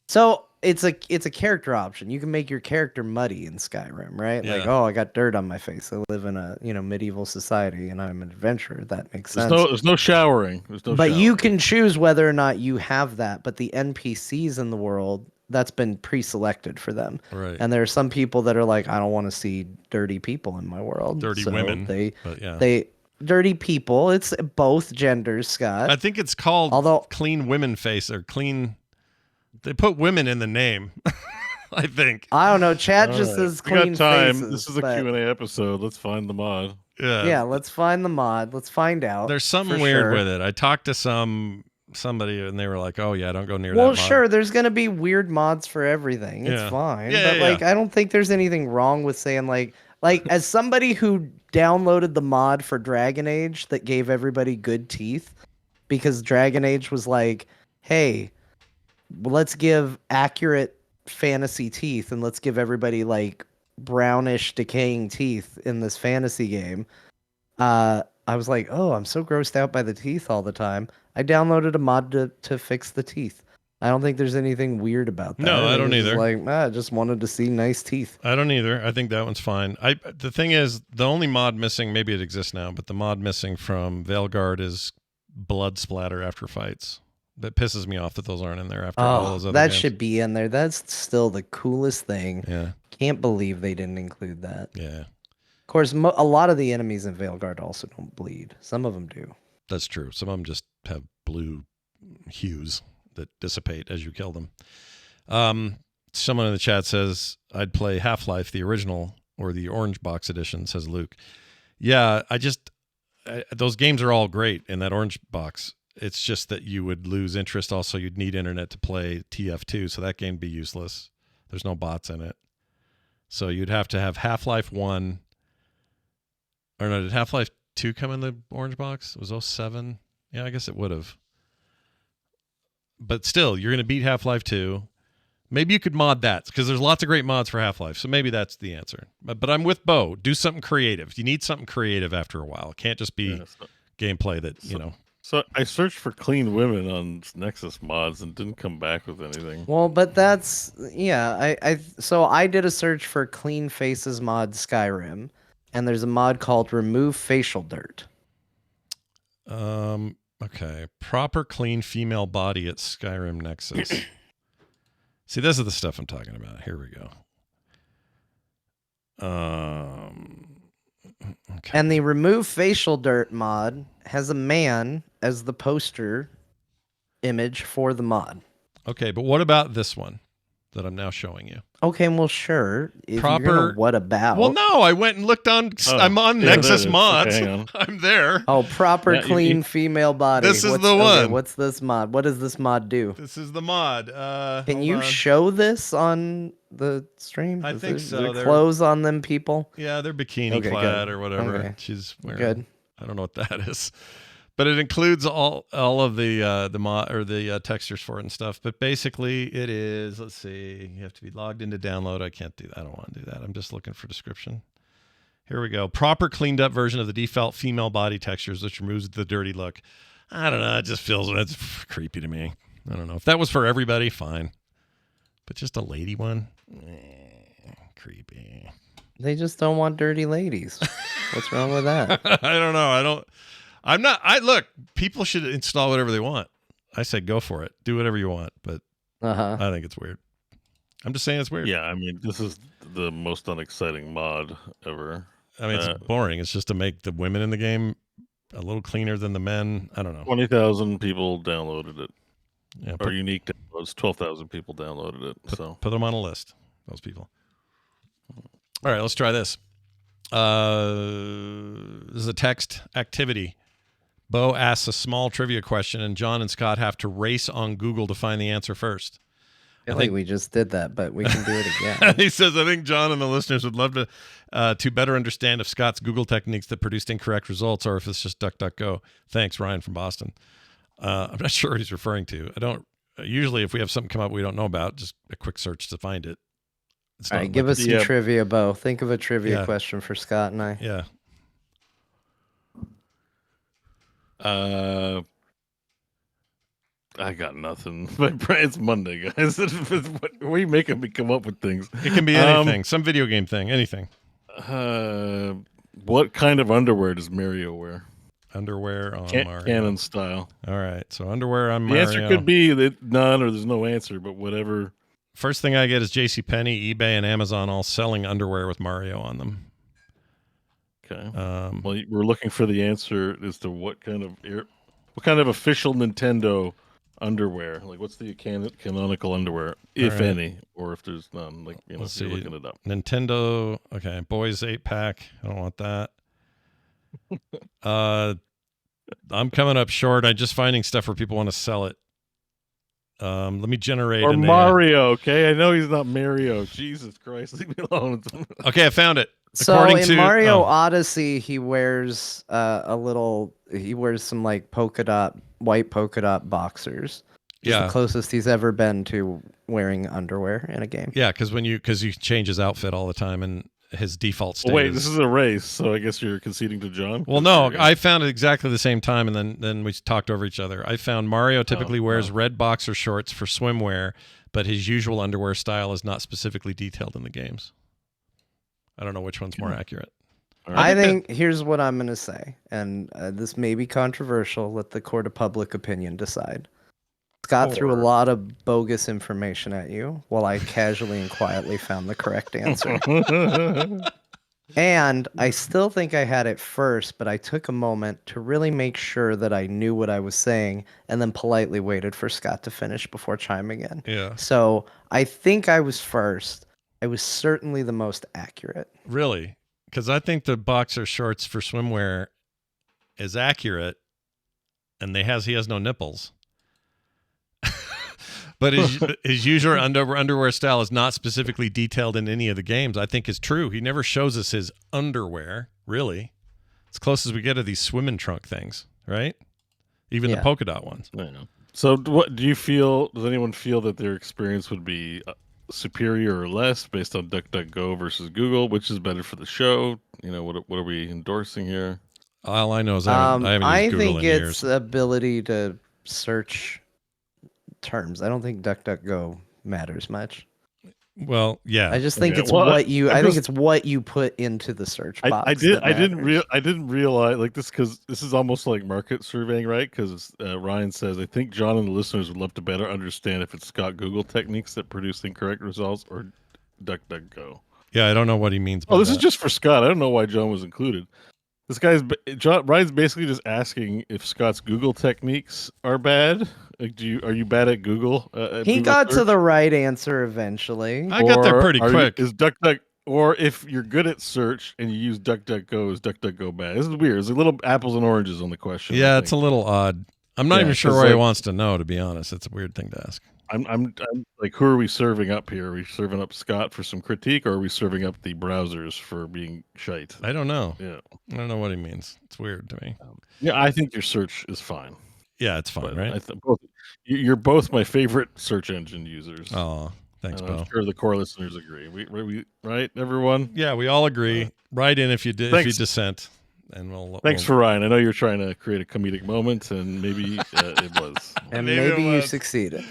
So it's a character option. You can make your character muddy in Skyrim, right? Yeah. Like, I got dirt on my face. I live in a medieval society, and I'm an adventurer. That makes sense. There's no showering. But you can choose whether or not you have that. But the NPCs in the world, that's been pre-selected for them. Right. And there are some people that are like, I don't want to see dirty people in my world. Dirty women. Dirty people. It's both genders, Scott. I think it's called Clean Women Face or Clean. They put women in the name, I think. I don't know. Chat just says Clean Faces. This is a Q&A episode. Let's find the mod. Yeah, let's find the mod. Let's find out. There's something weird with it. I talked to somebody and they were like, "Oh yeah, don't go near that." Well, mod. sure. There's gonna be weird mods for everything. It's fine. But I don't think there's anything wrong with saying like as somebody who downloaded the mod for Dragon Age that gave everybody good teeth, because Dragon Age was like, hey, let's give accurate fantasy teeth and let's give everybody like brownish decaying teeth in this fantasy game. I was like, oh, I'm so grossed out by the teeth all the time. I downloaded a mod to fix the teeth. I don't think there's anything weird about that. No, I don't either. I just wanted to see nice teeth. I don't either. I think that one's fine. The thing is, the only mod missing, maybe it exists now, but the mod missing from Veilguard is blood splatter after fights. That pisses me off that those aren't in there after all those other that games. should be in there. That's still the coolest thing. Yeah. Can't believe they didn't include that. Yeah. Of course, a lot of the enemies in Veilguard also don't bleed. Some of them do. That's true. Some of them just have blue hues that dissipate as you kill them. Someone in the chat says, I'd play Half-Life, the original, or the Orange Box edition, says Luke. Yeah, those games are all great in that Orange Box. It's just that you would lose interest. Also, you'd need internet to play TF2, so that game would be useless. There's no bots in it. So you'd have to have Half-Life 1. Or no, did Half-Life 2 come in the Orange Box? It was 07? Yeah, I guess it would have. But still, you're going to beat Half-Life 2. Maybe you could mod that, because there's lots of great mods for Half-Life. So maybe that's the answer. But I'm with Bo. Do something creative. You need something creative after a while. It can't just be gameplay that, you know. So I searched for clean women on Nexus mods and didn't come back with anything. Well, but that's so I did a search for clean faces mod Skyrim, and there's a mod called remove facial dirt. Okay. Proper clean female body at Skyrim Nexus. See, this is the stuff I'm talking about. Here we go. Okay. And the remove facial dirt mod has a man as the poster image for the mod. Okay, but what about this one that I'm now showing you? Okay, well, sure. If Proper. You're gonna, what about? Well, no, I went and looked on. I'm on Nexus mods. Okay, hang on. I'm there. Oh, proper clean female body. This is the one. Okay, what's this mod? What does this mod do? This is the mod. Can you show this on the stream? I think so. There clothes on them people? Yeah, they're bikini clad or whatever. Okay. She's wearing. Good. I don't know what that is. But it includes all of the mod or the textures for it and stuff. But basically, it is. Let's see. You have to be logged into download. I can't do that. I don't want to do that. I'm just looking for description. Here we go. Proper cleaned up version of the default female body textures, which removes the dirty look. I don't know. It just feels that's creepy to me. I don't know if that was for everybody. Fine, but just a lady one, creepy. They just don't want dirty ladies. What's wrong with that? I don't know. Look, people should install whatever they want. I say go for it. Do whatever you want, but I think it's weird. I'm just saying it's weird. Yeah, I mean, this is the most unexciting mod ever. I mean, it's boring. It's just to make the women in the game a little cleaner than the men. I don't know. 20,000 people downloaded it. Yeah, or unique downloads. 12,000 people downloaded it. Put them on a list, those people. All right, let's try this. This is a text activity. Bo asks a small trivia question, and John and Scott have to race on Google to find the answer first. I think we just did that, but we can do it again. He says, I think John and the listeners would love to better understand if Scott's Google techniques that produced incorrect results or if it's just DuckDuckGo. Thanks, Ryan from Boston. I'm not sure what he's referring to. I don't usually, if we have something come up we don't know about, just a quick search to find it. All right, give us some trivia, Bo. Think of a trivia question for Scott and I. Yeah. I got nothing. It's Monday, guys. We making me come up with things. It can be anything. Some video game thing. Anything. What kind of underwear does Mario wear? Underwear on Mario. Canon style. All right. So underwear on Mario. The answer could be that none or there's no answer, but whatever. First thing I get is JCPenney, eBay, and Amazon all selling underwear with Mario on them. Okay. Well, we're looking for the answer as to what kind of official Nintendo underwear. Like, what's the canonical underwear, if any, or if there's none? Like, Let's you're see. looking it up. Nintendo. Okay, boys 8-pack. I don't want that. I'm coming up short. I'm just finding stuff where people want to sell it. Let me generate. Or Mario. Okay, I know he's not Mario. Jesus Christ, leave me alone. Okay, I found it. So in Mario Odyssey, he wears he wears some like white polka dot boxers. Just the closest he's ever been to wearing underwear in a game. Yeah, because you change his outfit all the time and his default state. Wait, this is a race, so I guess you're conceding to John? Well, no, I found it exactly the same time, and then we talked over each other. I found Mario typically wears red boxer shorts for swimwear, but his usual underwear style is not specifically detailed in the games. I don't know which one's more accurate. I think here's what I'm going to say, and this may be controversial. Let the court of public opinion decide. Scott threw a lot of bogus information at you while I casually and quietly found the correct answer. And I still think I had it first, but I took a moment to really make sure that I knew what I was saying and then politely waited for Scott to finish before chiming in. Yeah. So I think I was first. I was certainly the most accurate. Really? Because I think the boxer shorts for swimwear is accurate, and he has no nipples. But his usual underwear style is not specifically detailed in any of the games. I think is true. He never shows us his underwear, really. As close as we get to these swimming trunk things, right? Even the polka dot ones. I know. So, what do you feel? Does anyone feel that their experience would be superior or less based on DuckDuckGo versus Google? Which is better for the show? You know, what are we endorsing here? All I know is I haven't used Google think in it's years. ability to search terms. I don't think DuckDuckGo matters much. Well, yeah. I just think it's what you put into the search box. I didn't realize like this because this is almost like market surveying, right? Because Ryan says I think John and the listeners would love to better understand if it's Scott Google techniques that produce incorrect results or DuckDuckGo. Yeah, I don't know what he means. This is just for Scott. I don't know why John was included. This Ryan's basically just asking if Scott's Google techniques are bad. Like, are you bad at Google? He Google got search? to the right answer eventually. I got there pretty quick. Is DuckDuck, or if you're good at search and you use DuckDuckGo, is DuckDuckGo bad? This is weird. There's a little apples and oranges on the question. Yeah, it's a little odd. I'm not even sure why he wants to know. To be honest, it's a weird thing to ask. I'm like, who are we serving up here? Are we serving up Scott for some critique, or are we serving up the browsers for being shite? I don't know. Yeah, I don't know what he means. It's weird to me. Yeah, I think your search is fine. Yeah, it's fine, right? You're both my favorite search engine users. Oh, thanks, Bo. I'm sure the core listeners agree. We right, everyone? Yeah, we all agree. Write in if you dissent, and Thanks for Ryan. I know you're trying to create a comedic moment, and maybe it was. And maybe you succeeded.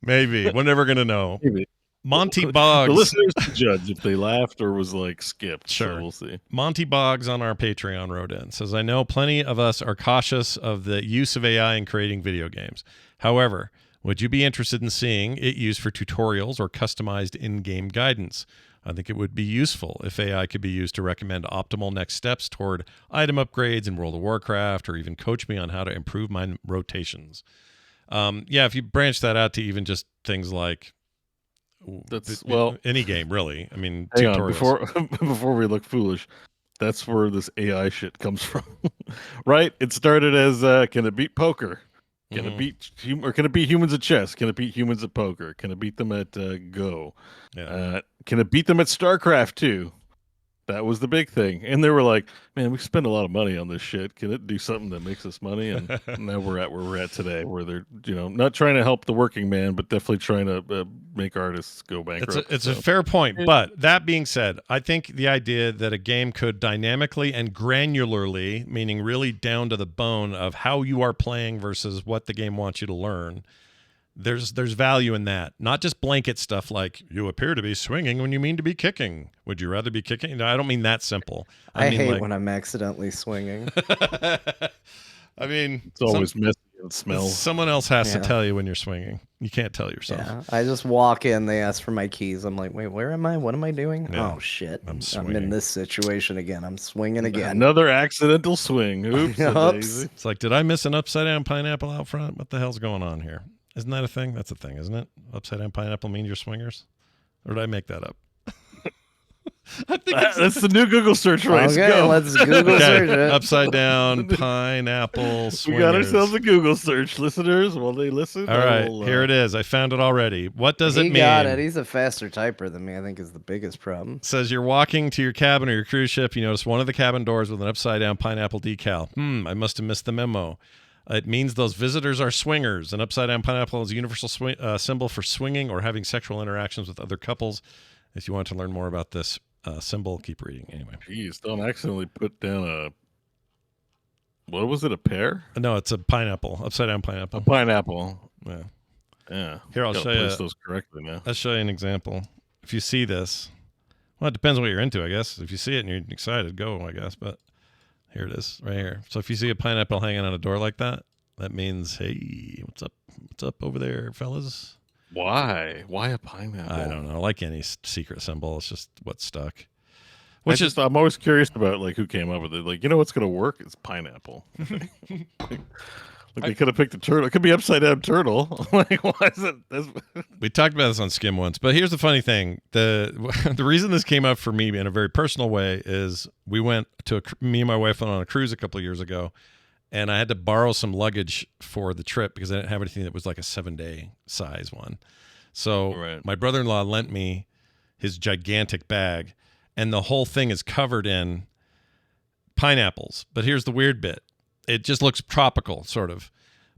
Maybe. We're never gonna know. Maybe. Monty Boggs. The listeners can judge if they laughed or was like skipped. Sure. So we'll see. Monty Boggs on our Patreon wrote in, says, I know plenty of us are cautious of the use of AI in creating video games. However, would you be interested in seeing it used for tutorials or customized in-game guidance? I think it would be useful if AI could be used to recommend optimal next steps toward item upgrades in World of Warcraft, or even coach me on how to improve my rotations. Yeah, if you branch that out to even just things like any game, really. I mean, hang on, tutorials. before we look foolish, that's where this AI shit comes from, right? It started as can it beat poker? Can it beat can it beat humans at chess? Can it beat humans at poker? Can it beat them at Go? Yeah. Can it beat them at StarCraft 2? That was the big thing. And they were like, man, we spend a lot of money on this shit. Can it do something that makes us money? And now we're at where we're at today, where they're, not trying to help the working man, but definitely trying to make artists go bankrupt. It's a fair point. But that being said, I think the idea that a game could dynamically and granularly, meaning really down to the bone of how you are playing versus what the game wants you to learn, there's value in that. Not just blanket stuff like, you appear to be swinging when you mean to be kicking. Would you rather be kicking? No, I don't mean that simple. I mean, hate when I'm accidentally swinging. I mean, it's always messy and smells. Someone else has to tell you when you're swinging. You can't tell yourself. Yeah, I just walk in, they ask for my keys. I'm like, wait, where am I? What am I doing? Yeah. Oh, shit. I'm in this situation again. I'm swinging again. Another accidental swing. Oops. It's like, did I miss an upside down pineapple out front? What the hell's going on here? Isn't that a thing? That's a thing, isn't it? Upside down pineapple means you're swingers? Or did I make that up? I think that's the new Google search race. Okay, Go. let's Google search it. Upside down pineapple swingers. We got ourselves a Google search, listeners. Will they listen? All right, here it is. I found it already. What does it mean? He got it. He's a faster typer than me, I think, is the biggest problem. It says you're walking to your cabin or your cruise ship. You notice one of the cabin doors with an upside down pineapple decal. I must have missed the memo. It means those visitors are swingers. An upside-down pineapple is a universal symbol for swinging or having sexual interactions with other couples. If you want to learn more about this symbol, keep reading. Anyway. Jeez, don't accidentally put down a... What was it, a pear? No, it's a pineapple. Upside-down pineapple. A pineapple. Yeah. Yeah. Here, I'll show you. Those correctly now. I'll show you an example. If you see this... Well, it depends on what you're into, I guess. If you see it and you're excited, go, I guess. But... Here it is, right here. So if you see a pineapple hanging on a door like that, that means, hey, what's up? What's up over there, fellas? Why? Why a pineapple? I don't know. Like any secret symbol, it's just what's stuck. I'm always curious about like who came up with it. Like, you know what's going to work? It's pineapple. Like they could have picked a turtle. It could be upside down turtle. Like, why is it? We talked about this on Skim once, but here's the funny thing: the reason this came up for me in a very personal way is me and my wife went on a cruise a couple of years ago, and I had to borrow some luggage for the trip because I didn't have anything that was like a 7-day size one. So my brother-in-law lent me his gigantic bag, and the whole thing is covered in pineapples. But here's the weird bit. It just looks tropical, sort of.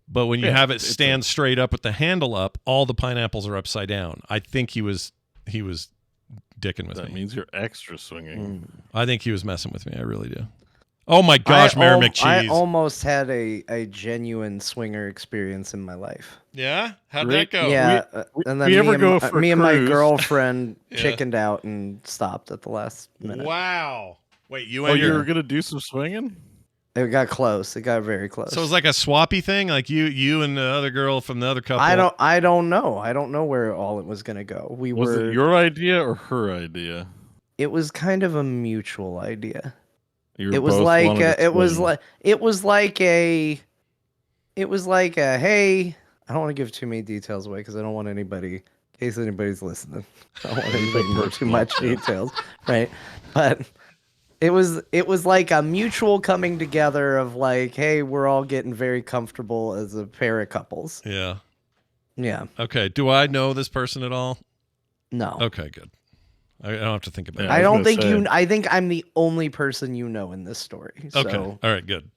But when you have it stand straight up with the handle up, all the pineapples are upside down. I think he was dicking with me. That means you're extra swinging. I think he was messing with me. I really do. Oh my gosh, Mary McCheese. I almost had a genuine swinger experience in my life. Yeah? How'd that go? Yeah, and then me and my girlfriend Yeah. chickened out and stopped at the last minute. Wow. Wait, you Oh, and you your... were going to do some swinging? It got close. It got very close. So it was like a swappy thing? Like you and the other girl from the other couple? I don't know. I don't know where all it was going to go. Was it your idea or her idea? It was kind of a mutual idea. It was like a hey, I don't want to give too many details away because I don't want anybody, in case anybody's listening, I don't want anybody to know too much details, right? But it was like a mutual coming together of like, hey, we're all getting very comfortable as a pair of couples. Yeah. Yeah. Okay. Do I know this person at all? No. Okay, good. I don't have to think about it. I don't think you. I think I'm the only person you know in this story. So. Okay. All right. Good.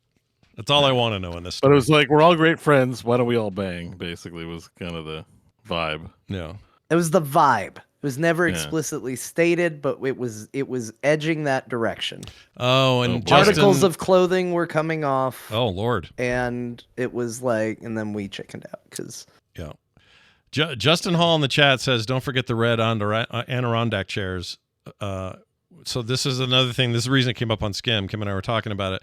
That's all I want to know in this story. But it was like, we're all great friends. Why don't we all bang? Basically, was kind of the vibe. Yeah. It was the vibe. It was never explicitly stated, but it was edging that direction. Oh, and articles of clothing were coming off. Oh Lord. And it was like, and then we chickened out because. Yeah. Justin Hall in the chat says, "Don't forget the red Adirondack chairs." So this is another thing. This is the reason it came up on Skim. Kim and I were talking about it.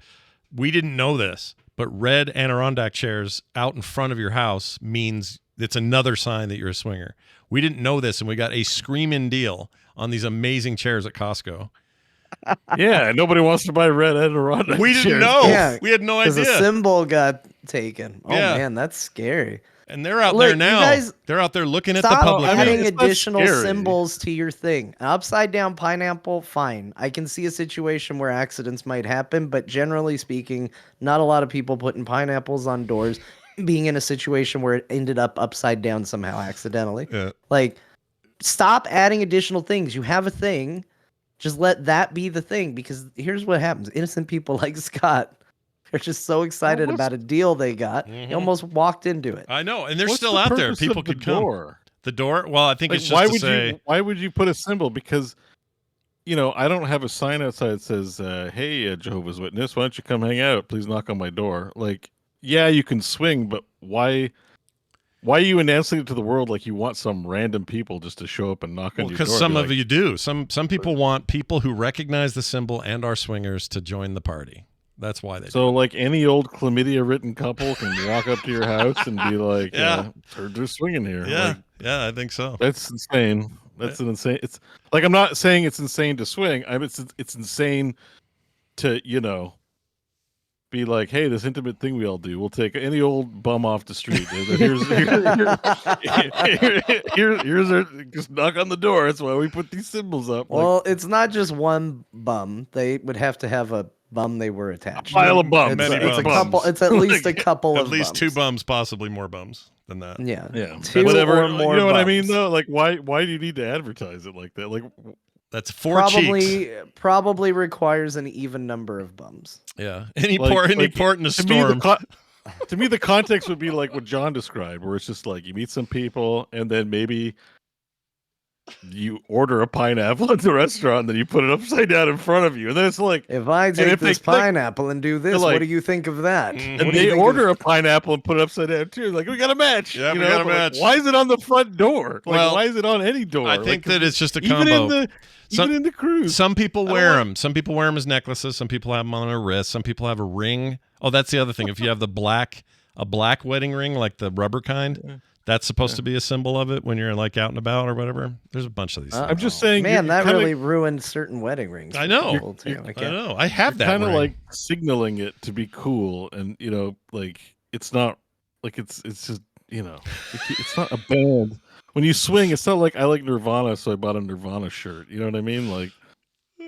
We didn't know this, but red Adirondack chairs out in front of your house means it's another sign that you're a swinger. We didn't know this, and we got a screaming deal on these amazing chairs at Costco. Yeah, nobody wants to buy red Adirondack. We didn't know. Yeah, we had no idea. Because the symbol got taken. Oh yeah. Man, that's scary. And they're out there now. They're out there looking at the public. Stop adding additional symbols to your thing. An upside down pineapple, fine. I can see a situation where accidents might happen, but generally speaking, not a lot of people putting pineapples on doors being in a situation where it ended up upside down somehow accidentally. Yeah. Like, stop adding additional things. You have a thing. Just let that be the thing, because here's what happens. Innocent people like Scott, they're just so excited about a deal they got. He almost walked into it. I know, and they're still out there. People could come. The door? Well, I think it's just to say... Why would you put a symbol? Because, I don't have a sign outside that says, hey, Jehovah's Witness, why don't you come hang out? Please knock on my door. Like, yeah, you can swing, but why are you announcing it to the world like you want some random people just to show up and knock on your door? Because some of you do. Some people want people who recognize the symbol and are swingers to join the party. That's why they do. Like any old chlamydia-ridden couple can walk up to your house and be like, they're swinging here. Yeah, like, yeah, I think so. That's insane. That's an insane. It's like, I'm not saying it's insane to swing. It's insane to, be like, hey, this intimate thing we all do. We'll take any old bum off the street. Here's our, just knock on the door. That's why we put these symbols up. Well, it's not just one bum. They would have to have a bum they were attached. A pile of bums. It's a couple. It's at least a couple of at least bums. 2 bums, possibly more bums than that. Yeah. 2 or more. You know bums. what I mean, though? Like, why do you need to advertise it like that? Like, that's 4 cheeks. Probably requires an even number of bums. Yeah. Any port in a storm. To me, the context would be like what John described, where it's just like you meet some people and then maybe you order a pineapple at the restaurant and then you put it upside down in front of you. And then it's like, if I take this pineapple and do this, what do you think of that? And they order a pineapple and put it upside down too. Like, we got a match. Yeah, we got a match. Like, why is it on the front door? Like, why is it on any door? I think that it's just a combo. Even in the cruise. Some people wear them. Some people wear them as necklaces. Some people have them on their wrist. Some people have a ring. Oh, that's the other thing. If you have a black wedding ring, like the rubber kind, that's supposed to be a symbol of it when you're like out and about or whatever. There's a bunch of these. I'm just saying, man, you're that kinda, really ruined certain wedding rings. I know. For people, too. I know. I have that kind of ring. like signaling it to be cool, and like it's not like it's just it's not a band. When you swing, it's not like I like Nirvana, so I bought a Nirvana shirt. You know what I mean? Like,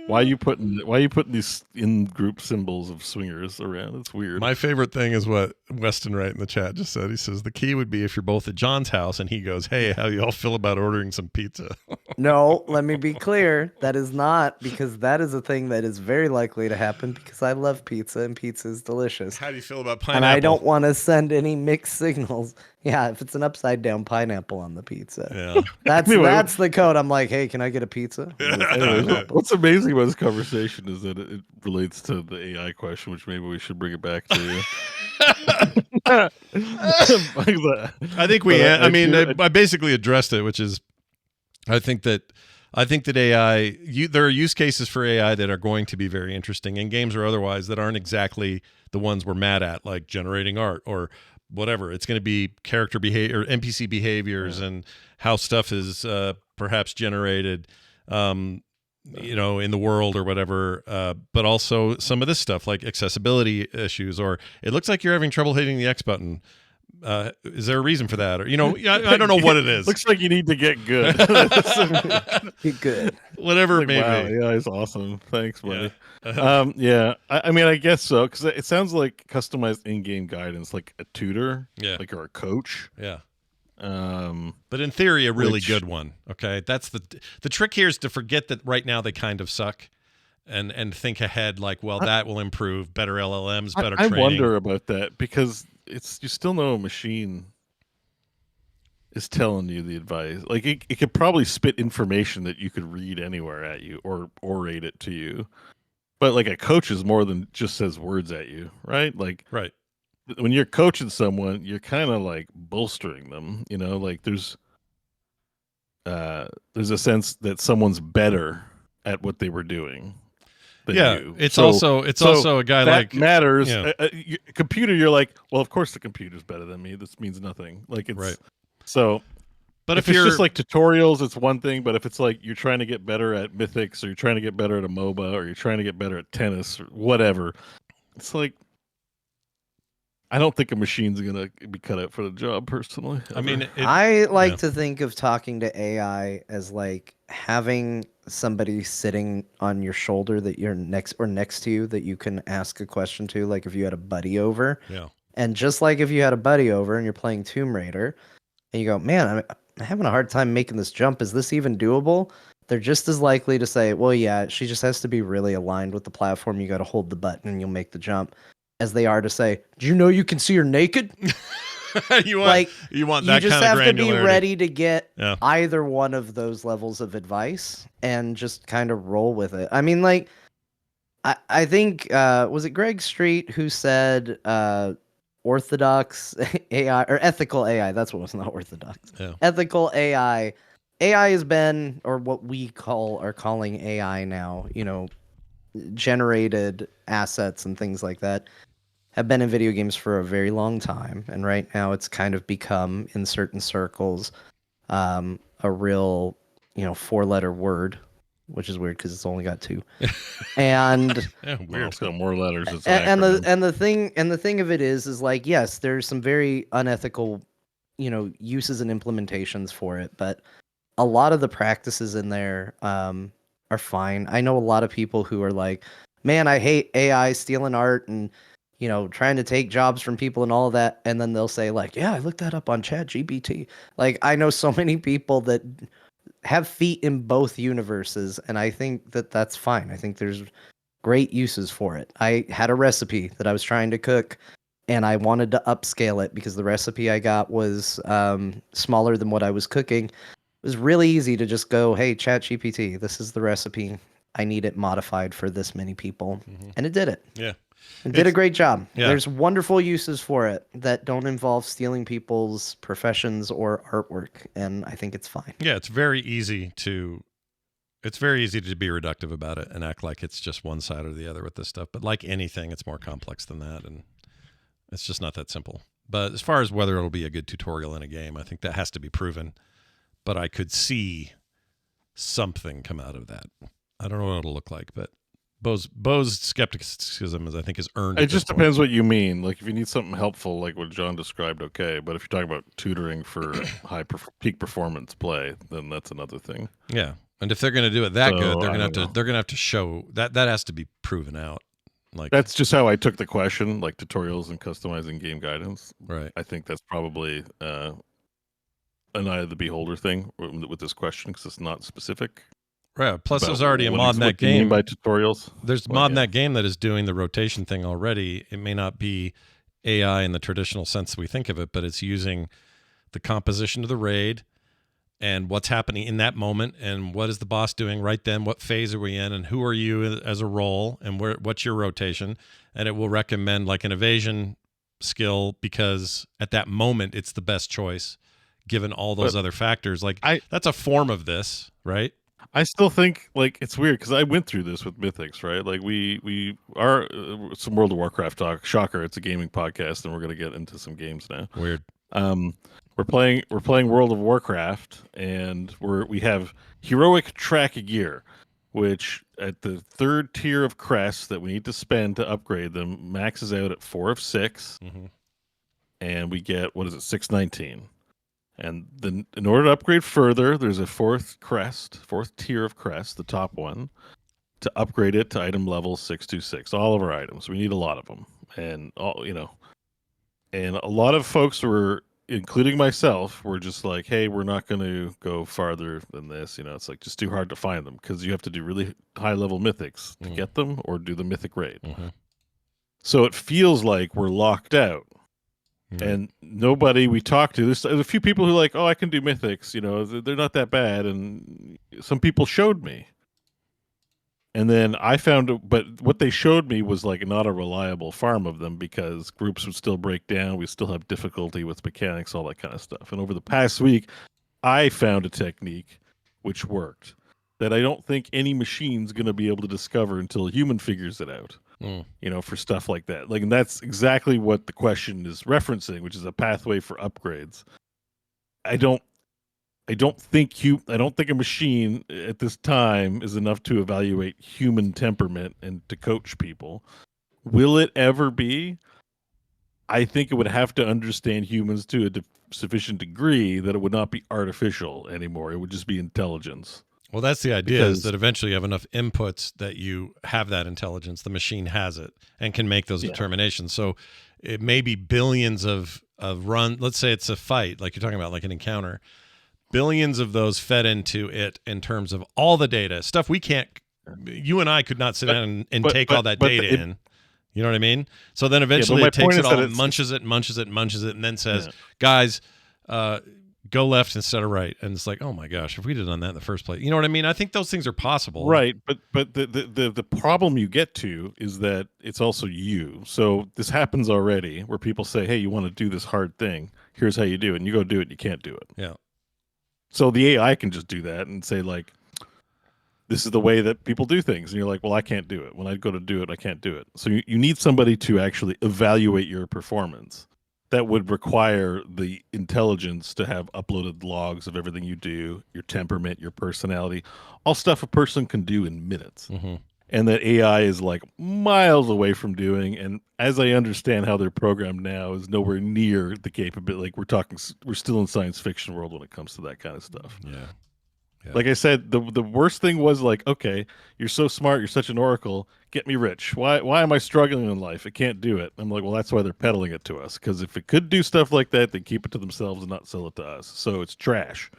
why are you putting these in-group symbols of swingers around? It's weird. My favorite thing is what Weston Wright in the chat just said. He says the key would be if you're both at John's house and he goes, "Hey, how you all feel about ordering some pizza?" No, let me be clear. That is not, because that is a thing that is very likely to happen because I love pizza and pizza is delicious. How do you feel about pineapple? And I don't want to send any mixed signals. Yeah, if it's an upside down pineapple on the pizza. Yeah. That's the code. I'm like, hey, can I get a pizza? Anyways, what's amazing about this conversation is that it relates to the AI question, which maybe we should bring it back to. I think I basically addressed it, which is, I think that AI, there are use cases for AI that are going to be very interesting in games or otherwise that aren't exactly the ones we're mad at, like generating art or whatever. It's going to be character behavior, NPC behaviors, and how stuff is perhaps generated, in the world or whatever. But also some of this stuff like accessibility issues, or it looks like you're having trouble hitting the X button. Is there a reason for that? Or, I don't know what it is. Looks like you need to get good. Get good. Whatever it may be. Yeah, it's awesome. Thanks, buddy. Yeah. I mean, I guess so, because it sounds like customized in-game guidance, like a tutor, or a coach. Yeah. But in theory, a really good one. Okay, that's the trick here is to forget that right now they kind of suck, and think ahead. Like, well, that will improve. Better LLMs, better training. I wonder about that because you still know a machine is telling you the advice. Like it could probably spit information that you could read anywhere at you or orate it to you. But like a coach is more than just says words at you, right? Like right. When you're coaching someone, you're kind of like bolstering them, like there's a sense that someone's better at what they were doing. You. It's also a guy that like matters. Yeah. Computer, you're like, well, of course the computer's better than me. This means nothing. Like it's right. So, but if it's just like tutorials, it's one thing. But if it's like you're trying to get better at Mythics, or you're trying to get better at a MOBA, or you're trying to get better at tennis, or whatever, it's like I don't think a machine's gonna be cut out for the job. Personally, I mean, I like to think of talking to AI as like having somebody sitting on your shoulder that you're next to you that you can ask a question to, like if you had a buddy over. Yeah. And just like if you had a buddy over and you're playing Tomb Raider and you go, man, I'm having a hard time making this jump. Is this even doable? They're just as likely to say, well, yeah, she just has to be really aligned with the platform. You got to hold the button and you'll make the jump, as they are to say, do you know you can see her naked? you want that you kind of just have to be granularity. ready to get either one of those levels of advice and just kind of roll with it. I mean, like, I think, was it Greg Street who said orthodox AI or ethical AI? That's what was not orthodox. Yeah. Ethical AI. AI has been, or what we are calling AI now, generated assets and things like that, have been in video games for a very long time, and right now it's kind of become, in certain circles, a real, 4-letter word, which is weird because it's only got 2. And weird. Well, it's got more letters. It's and the thing of it is like, yes, there's some very unethical, uses and implementations for it, but a lot of the practices in there are fine. I know a lot of people who are like, man, I hate AI stealing art and trying to take jobs from people and all of that. And then they'll say like, yeah, I looked that up on ChatGPT. Like, I know so many people that have feet in both universes. And I think that that's fine. I think there's great uses for it. I had a recipe that I was trying to cook and I wanted to upscale it because the recipe I got was smaller than what I was cooking. It was really easy to just go, hey, ChatGPT, this is the recipe. I need it modified for this many people. Mm-hmm. And it did it. Yeah. It did a great job. Yeah. There's wonderful uses for it that don't involve stealing people's professions or artwork, and I think it's fine. Yeah, it's very easy to be reductive about it and act like it's just one side or the other with this stuff. But like anything, it's more complex than that, and it's just not that simple. But as far as whether it'll be a good tutorial in a game, I think that has to be proven. But I could see something come out of that. I don't know what it'll look like, but Bo's skepticism is, I think, is earned. It just depends what you mean. Like if you need something helpful, like what John described, okay. But if you're talking about tutoring for peak performance play, then that's another thing. Yeah, and if they're going to do it that good, they're I going don't know. to have to show that has to be proven out. Like That's just how I took the question, like tutorials and customizing game guidance. right. I think that's probably an eye of the beholder thing with this question because it's not specific. Right. Plus, about there's already a what mod in that do you mean game. by tutorials. There's a Well, mod in yeah. that game that is doing the rotation thing already. It may not be AI in the traditional sense we think of it, but it's using the composition of the raid and what's happening in that moment and what is the boss doing right then, what phase are we in, and who are you as a role, and what's your rotation. And it will recommend like an evasion skill because at that moment it's the best choice given all those other factors. Like that's a form of this, right? I still think like it's weird because I went through this with Mythics, right? Like we are some World of Warcraft talk. Shocker, it's a gaming podcast, and we're gonna get into some games now. Weird. We're playing World of Warcraft, and we have heroic track gear, which at the third tier of crests that we need to spend to upgrade them maxes out at 4 of 6, and we get 619. And then in order to upgrade further, there's a fourth tier of crest, the top one, to upgrade it to item level 626. All of our items, we need a lot of them, and and a lot of folks were, including myself, were just like, "Hey, we're not going to go farther than this." It's like just too hard to find them because you have to do really high level mythics to get them, or do the mythic raid. So it feels like we're locked out. And nobody we talked to, there's a few people who are like, oh, I can do mythics, they're not that bad. And some people showed me. And then I found, but what they showed me was like not a reliable farm of them because groups would still break down. We still have difficulty with mechanics, all that kind of stuff. And over the past week, I found a technique which worked that I don't think any machine's going to be able to discover until a human figures it out. For stuff like that. And that's exactly what the question is referencing, which is a pathway for upgrades. I don't think a machine at this time is enough to evaluate human temperament and to coach people. Will it ever be? I think it would have to understand humans to a sufficient degree that it would not be artificial anymore. It would just be intelligence. Well, that's the idea, is that eventually you have enough inputs that you have that intelligence. The machine has it and can make those determinations. So it may be billions of run. Let's say it's a fight, like you're talking about, like an encounter. Billions of those fed into it in terms of all the data, stuff we can't, you and I could not sit down and take all that data in. You know what I mean? So then eventually it takes it all and munches it, and then says, guys, go left instead of right. And it's like, oh my gosh, if we'd have done that in the first place. You know what I mean? I think those things are possible. Right. But the problem you get to is that it's also you. So this happens already where people say, hey, you want to do this hard thing. Here's how you do it. And you go do it. And you can't do it. Yeah. So the AI can just do that and say like, this is the way that people do things. And you're like, well, I can't do it. When I go to do it, I can't do it. So you need somebody to actually evaluate your performance. That would require the intelligence to have uploaded logs of everything you do, your temperament, your personality, all stuff a person can do in minutes. And that AI is like miles away from doing. And as I understand how they're programmed now, is nowhere near the capability. Like we're still in science fiction world when it comes to that kind of stuff. Yeah. Like I said, the worst thing was like, okay, you're so smart, you're such an oracle, get me rich. Why am I struggling in life? It can't do it. I'm like, well, that's why they're peddling it to us. Because if it could do stuff like that, they'd keep it to themselves and not sell it to us. So it's trash.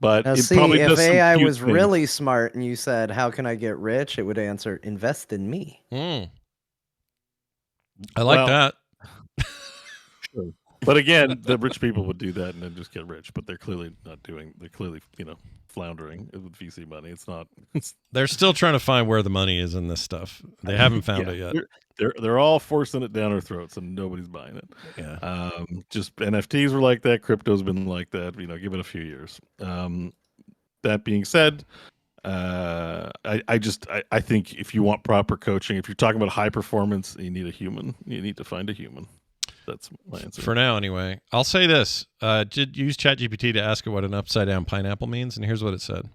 But Now, it see, probably if does some AI cute was things. really smart and you said, how can I get rich? It would answer, invest in me. I like that. Sure. But again, the rich people would do that and then just get rich. But they're clearly not doing. They're clearly, floundering with VC money. It's not. They're still trying to find where the money is in this stuff. They haven't found it yet. They're all forcing it down our throats, and nobody's buying it. Yeah. Just NFTs were like that. Crypto's been like that. Give it a few years. That being said, I think if you want proper coaching, if you're talking about high performance, you need a human. You need to find a human. That's my answer. For now, anyway. I'll say this. Did use ChatGPT to ask it what an upside-down pineapple means, and here's what it said.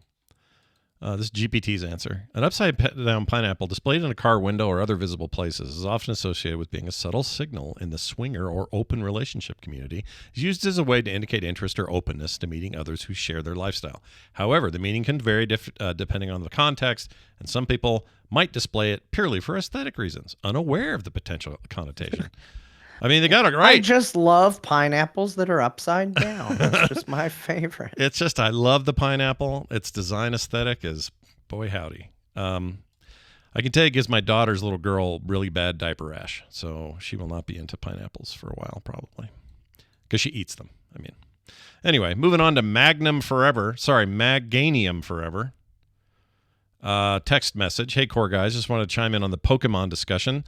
This is GPT's answer. An upside-down pineapple displayed in a car window or other visible places is often associated with being a subtle signal in the swinger or open relationship community. It's used as a way to indicate interest or openness to meeting others who share their lifestyle. However, the meaning can vary depending on the context, and some people might display it purely for aesthetic reasons, unaware of the potential connotation. I mean, they got it right. I just love pineapples that are upside down. It's just my favorite. It's just, I love the pineapple. Its design aesthetic is, boy howdy. I can tell you it gives my daughter's little girl really bad diaper rash, so she will not be into pineapples for a while, probably. Because she eats them, I mean. Anyway, moving on to Maganium Forever. Text message. Hey, Core Guys, just want to chime in on the Pokemon discussion.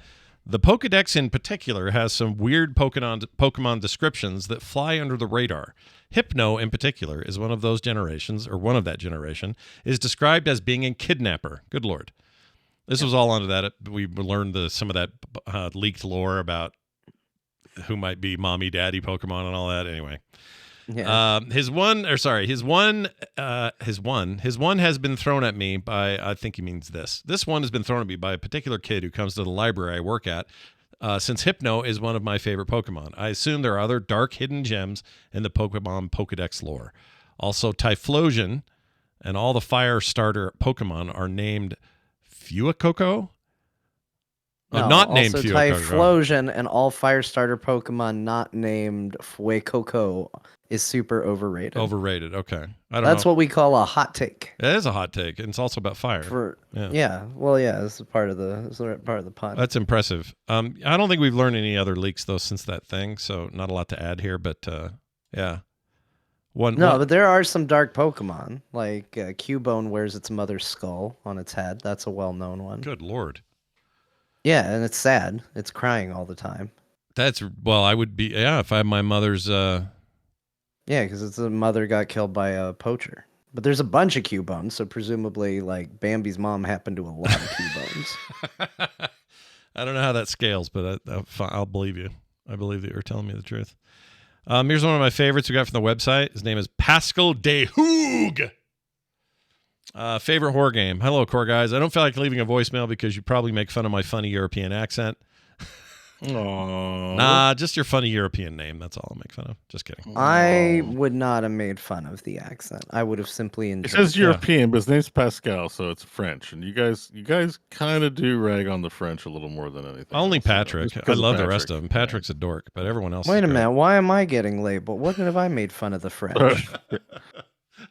The Pokedex in particular has some weird Pokemon descriptions that fly under the radar. Hypno in particular is one of those generations, or one of that generation, is described as being a kidnapper. Good Lord. This was all onto that. We learned some of that leaked lore about who might be mommy, daddy Pokemon and all that. Anyway. Yeah. His one has been thrown at me by, I think he means this. This one has been thrown at me by a particular kid who comes to the library I work at, since Hypno is one of my favorite Pokemon. I assume there are other dark hidden gems in the Pokemon Pokedex lore. Also, Typhlosion and all the fire starter Pokemon are named Fuecoco. Not named also Fuecoco. Typhlosion and all Firestarter Pokemon not named Fuecoco is super overrated. Overrated, okay. I don't know. That's what we call a hot take. It is a hot take, and it's also about fire. This is part of the pun. That's impressive. I don't think we've learned any other leaks though since that thing, so not a lot to add here. But yeah, but there are some dark Pokemon, like Cubone wears its mother's skull on its head. That's a well-known one. Good Lord. Yeah, and it's sad. It's crying all the time. I would be if I had my mother's. Yeah, because its mother got killed by a poacher. But there's a bunch of Cubones, so presumably, like, Bambi's mom happened to a lot of Cubones. I don't know how that scales, but I'll believe you. I believe that you're telling me the truth. Here's one of my favorites we got from the website. His name is Pascal de Hoog. Favorite horror game. Hello, Core Guys. I don't feel like leaving a voicemail because you probably make fun of my funny European accent. Aww. Nah, just your funny European name. That's all I'll make fun of. Just kidding. I would not have made fun of the accent. I would have simply enjoyed it. It says European, but his name's Pascal, so it's French. And you guys kind of do rag on the French a little more than anything. Only Patrick. I love the rest of them. Patrick's a dork, but everyone else Wait a minute. Why am I getting labeled? What have I made fun of the French?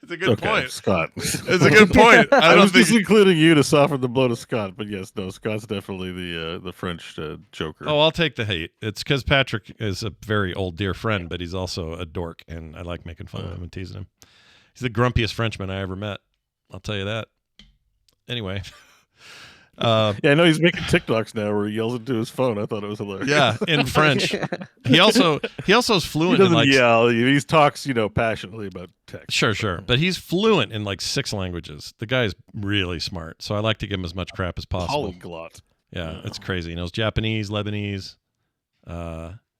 It's a good point, Scott. It's a good point. I was just including you to soften the blow to Scott, but yes, no, Scott's definitely the French Joker. Oh, I'll take the hate. It's because Patrick is a very old dear friend, but he's also a dork, and I like making fun of him and teasing him. He's the grumpiest Frenchman I ever met. I'll tell you that. Anyway. I know he's making TikToks now where he yells into his phone. I thought it was hilarious. Yeah, in French. He also is fluent. He doesn't in yell. He talks, passionately about text. Sure, but he's fluent in like 6 languages. The guy is really smart, so I like to give him as much crap as possible. Polyglot. Yeah, it's crazy. He knows Japanese, Lebanese,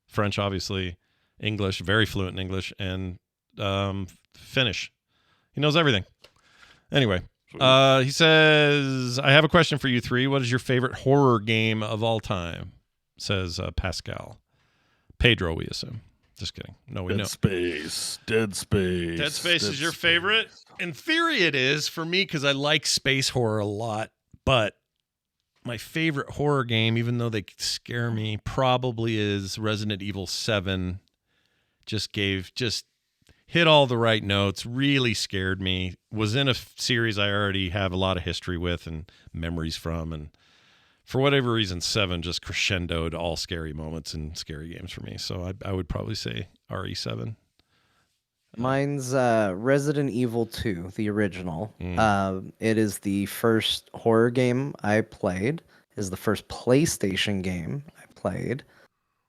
French, obviously, English, very fluent in English, and Finnish. He knows everything. Anyway. He says, I have a question for you three. What is your favorite horror game of all time? Says Pascal. Pedro, we assume. Just kidding. No, we know. Dead Space. Dead Space is your favorite? In theory, it is for me because I like space horror a lot. But my favorite horror game, even though they scare me, probably is Resident Evil 7. Just hit all the right notes, really scared me, was in a series I already have a lot of history with and memories from, and for whatever reason, 7 just crescendoed all scary moments and scary games for me. So I would probably say RE7. Mine's Resident Evil 2, the original. It is the first horror game I played. It is the first PlayStation game I played.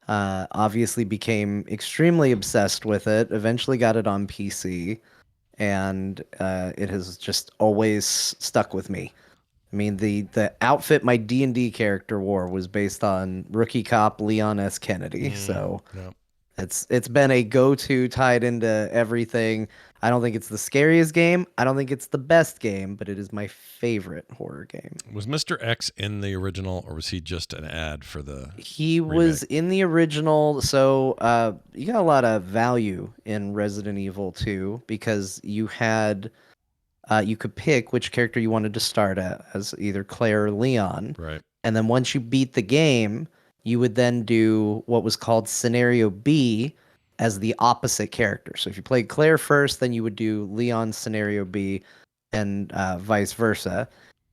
Obviously became extremely obsessed with it, eventually got it on PC, and it has just always stuck with me. I mean, the outfit my D&D character wore was based on rookie cop Leon S. Kennedy. So Yeah. it's been a go-to tied into everything. I don't think it's the scariest game. I don't think it's the best game, but it is my favorite horror game. Was Mr. X in the original, or was he just an ad for the He was remake? in the original, so you got a lot of value in Resident Evil 2 because you could pick which character you wanted to start as, either Claire or Leon. Right. And then once you beat the game, you would then do what was called Scenario B as the opposite character. So if you played Claire first, then you would do Leon Scenario B and vice versa.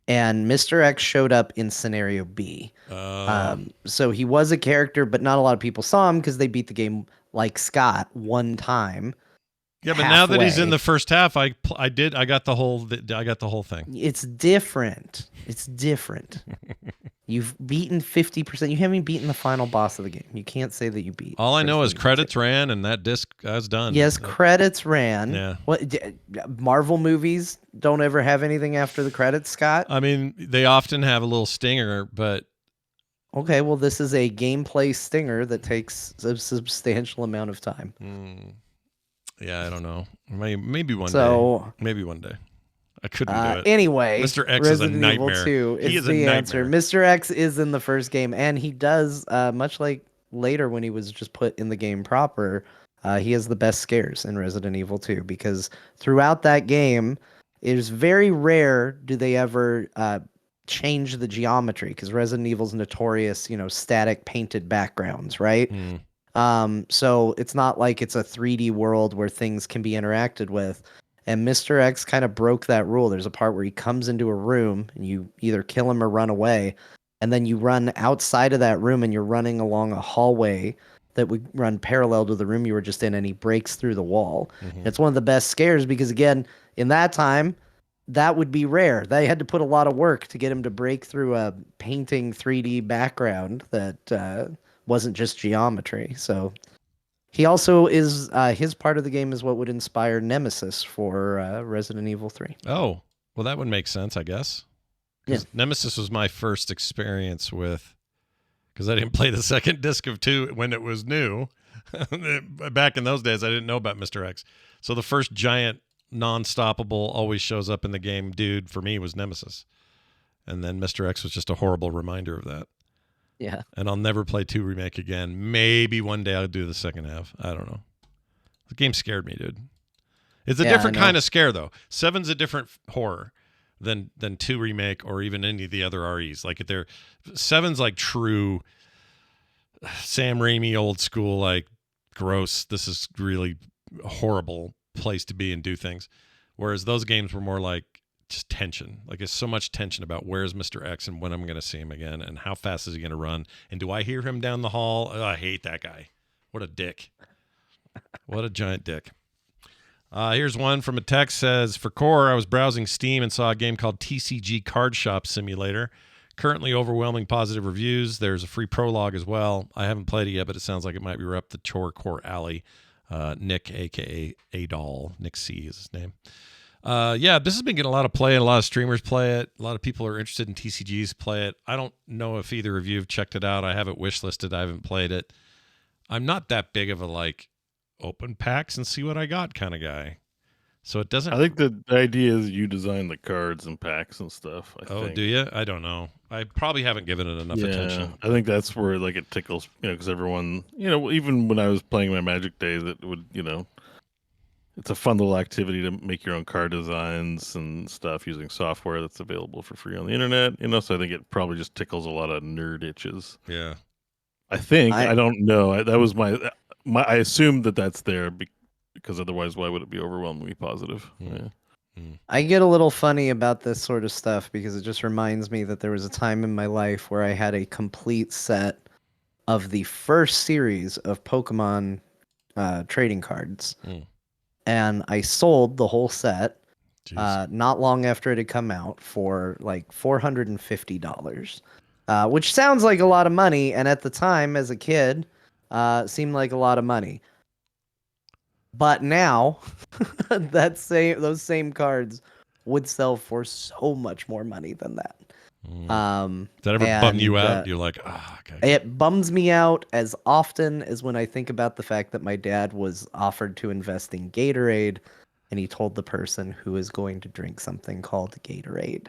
And Mr. X showed up in Scenario B. So he was a character, but not a lot of people saw him because they beat the game like Scott one time. Yeah, but now that he's in halfway. the first half, I got the whole thing. It's different. It's different. You've beaten 50%. You haven't beaten the final boss of the game. You can't say that you beat. All I know is Resident Evil credits 2. ran and that disc was done. Yes, credits ran. Yeah. Marvel movies don't ever have anything after the credits, Scott? I mean, they often have a little stinger, but Okay, well, this is a gameplay stinger that takes a substantial amount of time. yeah, I don't know. Maybe one day. So, Maybe one day. I couldn't do it. anyway, Mr. X is a Resident Evil nightmare. 2 He is is a the answer. nightmare. Mr. X is in the first game, and he does, much like later when he was just put in the game proper, he has the best scares in Resident Evil 2 because throughout that game, it is very rare do they ever change the geometry because Resident Evil's notorious, static painted backgrounds, right? So it's not like it's a 3D world where things can be interacted with. And Mr. X kind of broke that rule. There's a part where he comes into a room and you either kill him or run away. And then you run outside of that room and you're running along a hallway that would run parallel to the room you were just in. And he breaks through the wall. It's one of the best scares because, again, in that time, that would be rare. They had to put a lot of work to get him to break through a painting 3D background that wasn't just geometry. So he also is his part of the game is what would inspire Nemesis for Resident Evil 3. Oh, well, that would make sense, I guess. Yeah. Nemesis was my first experience with, because I didn't play the second disc of 2 when it was new. Back in those days, I didn't know about Mr. X. So the first giant, non-stoppable, always shows up in the game dude for me was Nemesis. And then Mr. X was just a horrible reminder of that. Yeah. And I'll never play 2 Remake again. Maybe one day I'll do the second half. I don't know. The game scared me, dude. It's a different kind of scare, though. 7's a different horror than 2 Remake or even any of the other REs. Like, 7's like true Sam Raimi, old school, like, gross. This is really a horrible place to be and do things. Whereas those games were more like just tension. Like, it's so much tension about where's Mr. X and when I'm going to see him again and how fast is he going to run and do I hear him down the hall? Oh, I hate that guy. What a dick. What a giant dick. Here's one from a text says, for Core, I was browsing Steam and saw a game called TCG Card Shop Simulator. Currently overwhelming positive reviews. There's a free prologue as well. I haven't played it yet, but it sounds like it might be up the Core alley. Nick, a.k.a. Adol. Nick C is his name. Yeah, this has been getting a lot of play and a lot of streamers play it. A lot of people are interested in TCGs play it. I don't know if either of you have checked it out. I have it wishlisted. I haven't played it. I'm not that big of a, like, open packs and see what I got kind of guy. So it doesn't... I think the idea is you design the cards and packs and stuff. I think. Do you? I don't know. I probably haven't given it enough attention. I think that's where, like, it tickles, because everyone, even when I was playing my Magic days, it would, it's a fun little activity to make your own card designs and stuff using software that's available for free on the internet, so I think it probably just tickles a lot of nerd itches. Yeah. I think. I don't know. That was my I assumed that's there because otherwise why would it be overwhelmingly positive? Yeah. I get a little funny about this sort of stuff because it just reminds me that there was a time in my life where I had a complete set of the first series of Pokemon trading cards. And I sold the whole set not long after it had come out for like $450, which sounds like a lot of money. And at the time, as a kid, seemed like a lot of money. But now, those same cards would sell for so much more money than that. Does that ever bum you out? You're like, okay. It bums me out as often as when I think about the fact that my dad was offered to invest in Gatorade, and he told the person who is going to drink something called Gatorade.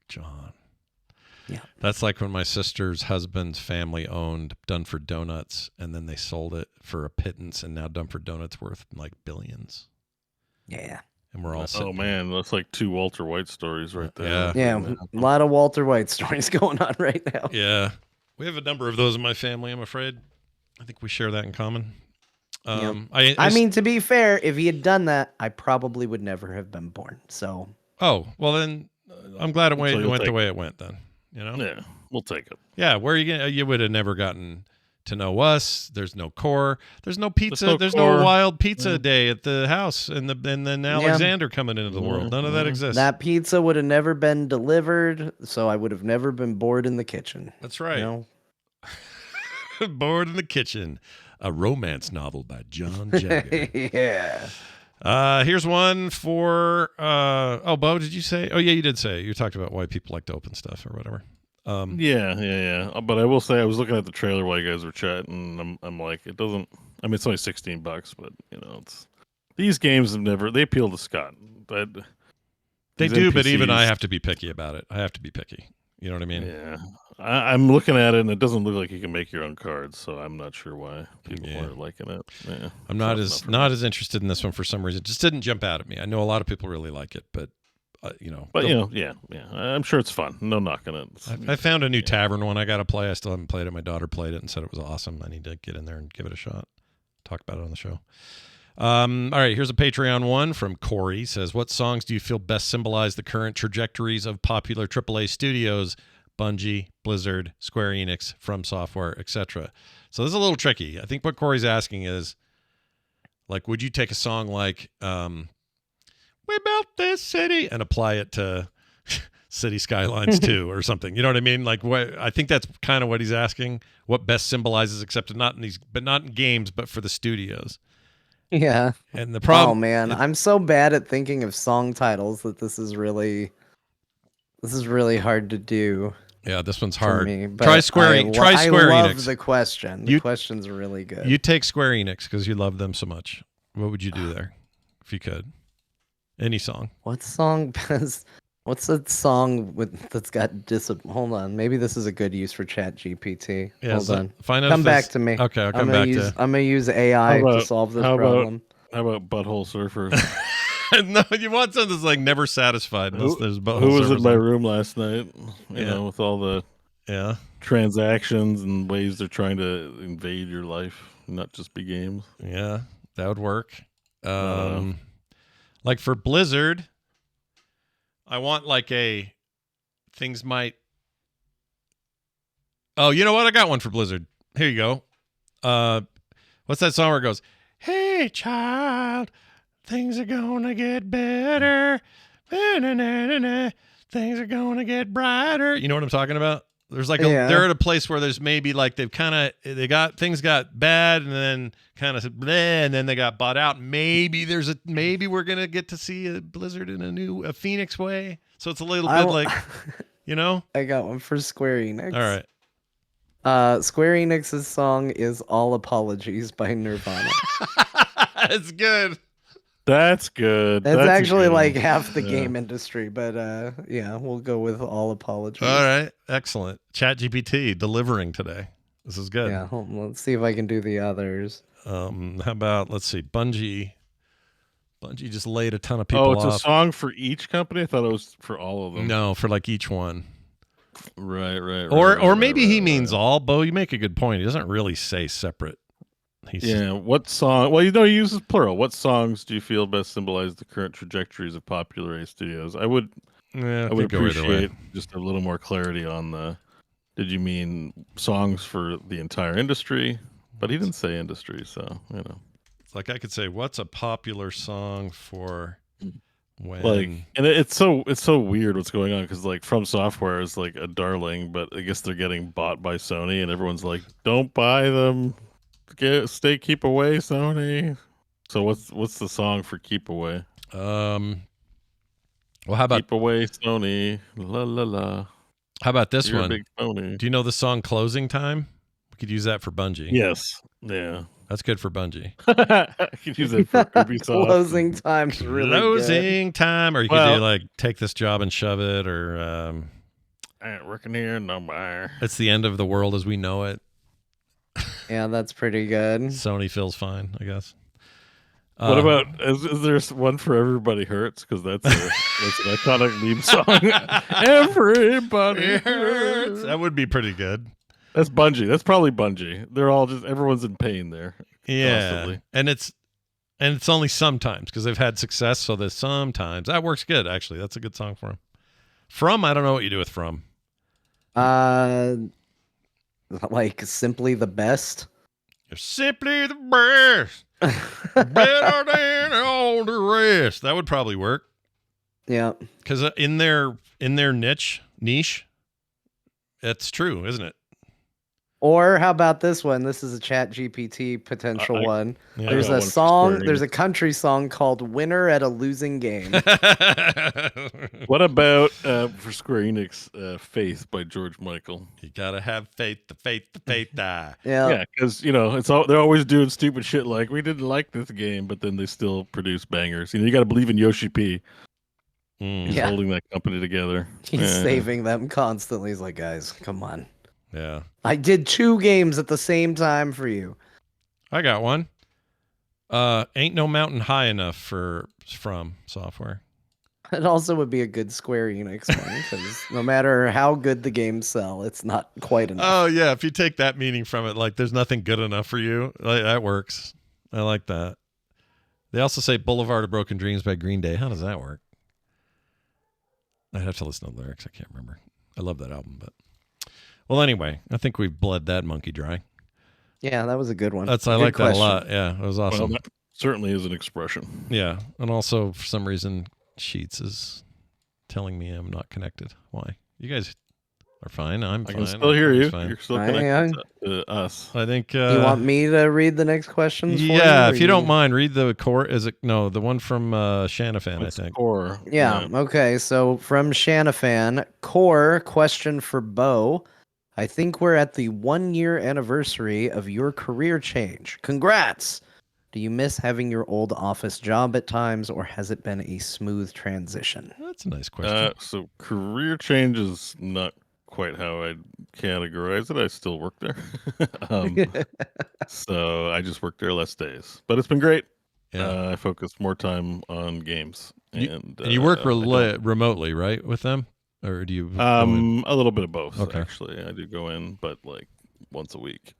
John. Yeah. That's like when my sister's husband's family owned Dunford Donuts, and then they sold it for a pittance, and now Dunford Donuts worth like billions. Yeah. And we're all sitting Oh man, that's like two Walter White stories right there. Yeah. Yeah, a lot of Walter White stories going on right now. Yeah. We have a number of those in my family, I'm afraid. I think we share that in common. Yep. I I mean, to be fair, if he had done that, I probably would never have been born. So. Oh, well then, I'm glad it went you'll the take way it went then. You know? Yeah, we'll take it. Yeah, where you would have never gotten to know us. There's no core. There's no pizza. There's no wild pizza day at the house, and then Alexander coming into the world. None of that exists. That pizza would have never been delivered, so I would have never been bored in the kitchen. That's right. You know? Bored in the Kitchen, a romance novel by John Jagger. Yeah. Here's one for Bo, did you say? Oh yeah, you did say. You talked about why people like to open stuff or whatever. Yeah. But I will say, I was looking at the trailer while you guys were chatting, and I'm like, it doesn't. I mean, it's only $16, but it's these games they appeal to Scott, but they do. But even I have to be picky about it. I have to be picky. You know what I mean? Yeah. I'm looking at it, and it doesn't look like you can make your own cards, so I'm not sure why people aren't liking it. Yeah, I'm not as interested in this one for some reason. It just didn't jump out at me. I know a lot of people really like it, but yeah. I'm sure it's fun. No knocking it. I found a new tavern one I got to play. I still haven't played it. My daughter played it and said it was awesome. I need to get in there and give it a shot. Talk about it on the show. All right, here's a Patreon one from Corey. He says, what songs do you feel best symbolize the current trajectories of popular AAA studios? Bungie, Blizzard, Square Enix, From Software, etc. So this is a little tricky. I think what Corey's asking is, like, would you take a song like We Built This City and apply it to City Skylines 2 or something? You know what I mean? Like, I think that's kind of what he's asking. What best symbolizes, except not in games, but for the studios. Yeah. And the problem. Oh man, I'm so bad at thinking of song titles that this is really hard to do. Yeah, this one's hard. Me, try Square Enix. I love the question. The question's really good. You take Square Enix because you love them so much. What would you do there if you could? Any song. What's that song that's got hold on. Maybe this is a good use for Chat GPT. Yeah, hold on. Find out come back to me. Okay, I'll come back to I'm going to use AI to solve this problem. How about Butthole Surfer? No, you want something that's like never satisfied. Who was in my room last night? You know, with all the transactions and ways they're trying to invade your life, not just be games. Yeah, that would work. Like for Blizzard, I want like things might. Oh, you know what? I got one for Blizzard. Here you go. What's that song where it goes, "Hey child, things are gonna get better. Things are gonna get brighter." You know what I'm talking about? There's like they're at a place where there's maybe like things got bad and then kind of and then they got bought out. Maybe we're gonna get to see a Blizzard in a Phoenix way. So it's a little bit like, you know. I got one for Square Enix. All right. Square Enix's song is "All Apologies" by Nirvana. It's good. That's good. That's actually like half the game industry, but yeah, we'll go with "All Apologies." All right, excellent. ChatGPT delivering today. This is good. Yeah, let's see if I can do the others. How about, let's see, Bungie. Bungie just laid a ton of people off. Oh, it's a song for each company? I thought it was for all of them. No, for like each one. Right. Or maybe he means all. Bo, you make a good point. He doesn't really say separate. What song? Well, he uses plural. What songs do you feel best symbolize the current trajectories of popular A studios? I would appreciate just a little more clarity on the. Did you mean songs for the entire industry? But he didn't say industry, so It's like I could say, what's a popular song for when? Like, and it's so weird what's going on because like From Software is like a darling, but I guess they're getting bought by Sony, and everyone's like, "Don't buy them." Keep away, Sony. So what's the song for Keep Away? Well, how about Keep away, Sony. La la la. how about this You're a one? big Sony. Do you know the song "Closing Time"? We could use that for Bungie. Yes. Yeah. That's good for Bungie. I could use that for Ubisoft. Closing time's really good. Closing time, or you could Well- do like "Take This Job and Shove It," or I ain't working here no more. "It's the End of the World as We Know It." Yeah, that's pretty good. Sony feels fine, I guess. What about is there one for Everybody Hurts? Because that's an iconic meme song. Everybody hurts. That would be pretty good. That's Bungie. That's probably Bungie. They're all just everyone's in pain there. Yeah, Constantly. and it's only sometimes because they've had success. So there's sometimes that works good. Actually, that's a good song for them. From I don't know what you do with From. Like simply the best. You're simply the best, better than all the rest. That would probably work Yeah. because in their niche, it's true, isn't it? Or how about this one? This is a Chat GPT potential I- one. Yeah. There's got a one for song, Square there's a Enix. country song called Winner at a Losing Game. What about for Square Enix, Faith by George Michael? You gotta have faith. The faith. Yeah. Yeah, because they're always doing stupid shit like we didn't like this game, but then they still produce bangers. You got to believe in Yoshi P. He's Yeah. holding that company together. He's Yeah. saving them constantly. He's like, guys, come on. Yeah. I did 2 games at the same time for you. I got one. Ain't no mountain high enough for From Software. It also would be a good Square Enix one because no matter how good the games sell, it's not quite enough. Oh yeah, if you take that meaning from it, like there's nothing good enough for you, like, that works. I like that. They also say "Boulevard of Broken Dreams" by Green Day. How does that work? I'd have to listen to the lyrics. I can't remember. I love that album, but well, anyway, I think we've bled that monkey dry. Yeah, that was a good one. I Good like that a question. lot. Yeah, it was Well, awesome. that certainly is an expression. Yeah, and also for some reason, Sheets is telling me I'm not connected. Why? You guys are fine. I'm I fine. can still hear you. Everybody's fine. You're still Aye, connected to us. I think. Do you want me to read the next questions? For Yeah, you, if you don't mind, read the core. Is it no the one from Shanafan? That's I think. core. Yeah. Okay. So from Shanafan, core question for Bo. I think we're at the 1-year anniversary of your career change. Congrats. Do you miss having your old office job at times, or has it been a smooth transition? That's a nice question. So career change is not quite how I'd categorize it. I still work there. So I just work there less days, but it's been great. Yeah. I focus more time on games. And you work remotely, right, with them, or do you? go in? A little bit of both. Okay. Actually, I do go in, but like once a week.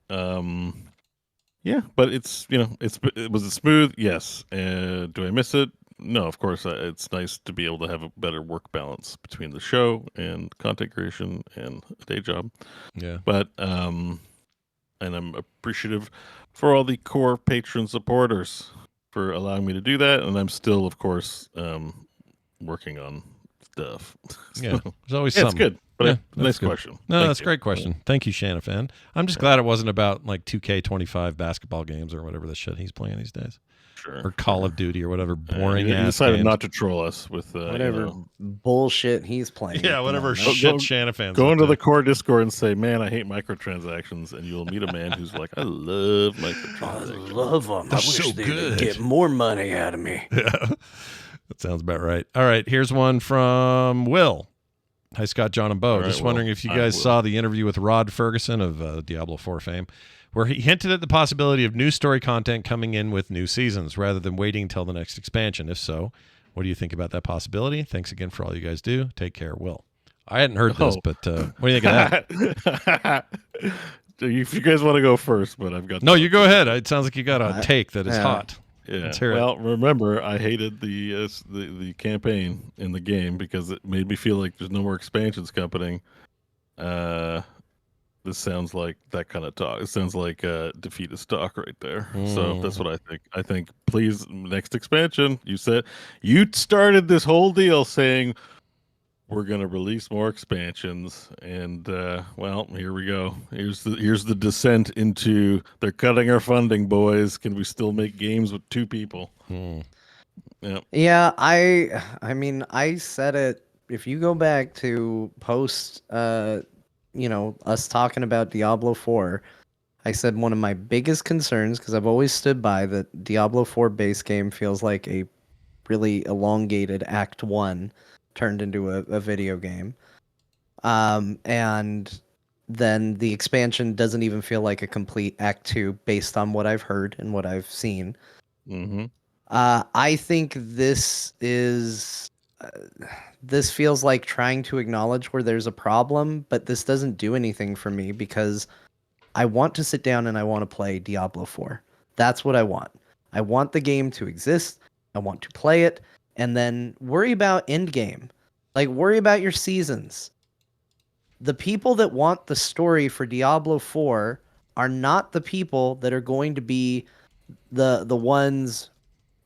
Yeah, but it was smooth. Yes. Do I miss it? No, of course. It's nice to be able to have a better work balance between the show and content creation and a day job. Yeah. But and I'm appreciative for all the core patron supporters for allowing me to do that, and I'm still, of course, working on stuff. Yeah. There's always Yeah, it's something. good. But Yeah, nice that's good. question. No, Thank that's a you. great question. Thank you, Shanafan. I'm just glad it wasn't about like 2K25 basketball games or whatever the shit he's playing these days, Sure. or Call of Duty or whatever boring He ass decided games. not to troll us with Whatever bullshit he's playing. Yeah, at the whatever moment. shit Go- Shanafan's Go up into to. the core Discord and say, "Man, I hate microtransactions," and you'll meet a man who's like, "I love I microtransactions." love them. They're I wish so they'd good. get more money out of me. Yeah, that sounds about right. All right, here's one from Will. Hi, Scott, John, and Bo. All right, Just Will. wondering if you Hi, guys Will. saw the interview with Rod Ferguson of Diablo 4 fame, where he hinted at the possibility of new story content coming in with new seasons rather than waiting until the next expansion. If so, what do you think about that possibility? Thanks again for all you guys do. Take care, Will. I hadn't heard this, Oh. but what do you think of that? If you guys want to go first, but I've got No, you go ahead. It sounds like you got a take that is yeah. hot. Yeah. Let's hear it. Well, remember, I hated the campaign in the game because it made me feel like there's no more expansions coming. This sounds like that kind of talk. It sounds like defeat of stock right there. So that's what I think. I think, please, next expansion. You started this whole deal saying we're going to release more expansions, and well, here we go. Here's the descent into they're cutting our funding, boys. Can we still make games with 2 people? Yeah. Yeah, I mean, I said it. If you go back to post, us talking about Diablo 4, I said one of my biggest concerns, because I've always stood by that Diablo 4 base game feels like a really elongated Act 1 turned into a video game. And then the expansion doesn't even feel like a complete Act 2 based on what I've heard and what I've seen. Mm-hmm. I think uh, this feels like trying to acknowledge where there's a problem, but this doesn't do anything for me because I want to sit down and I want to play Diablo 4. That's what I want. I want the game to exist. I want to play it and then worry about end game. Like worry about your seasons. The people that want the story for Diablo 4 are not the people that are going to be the ones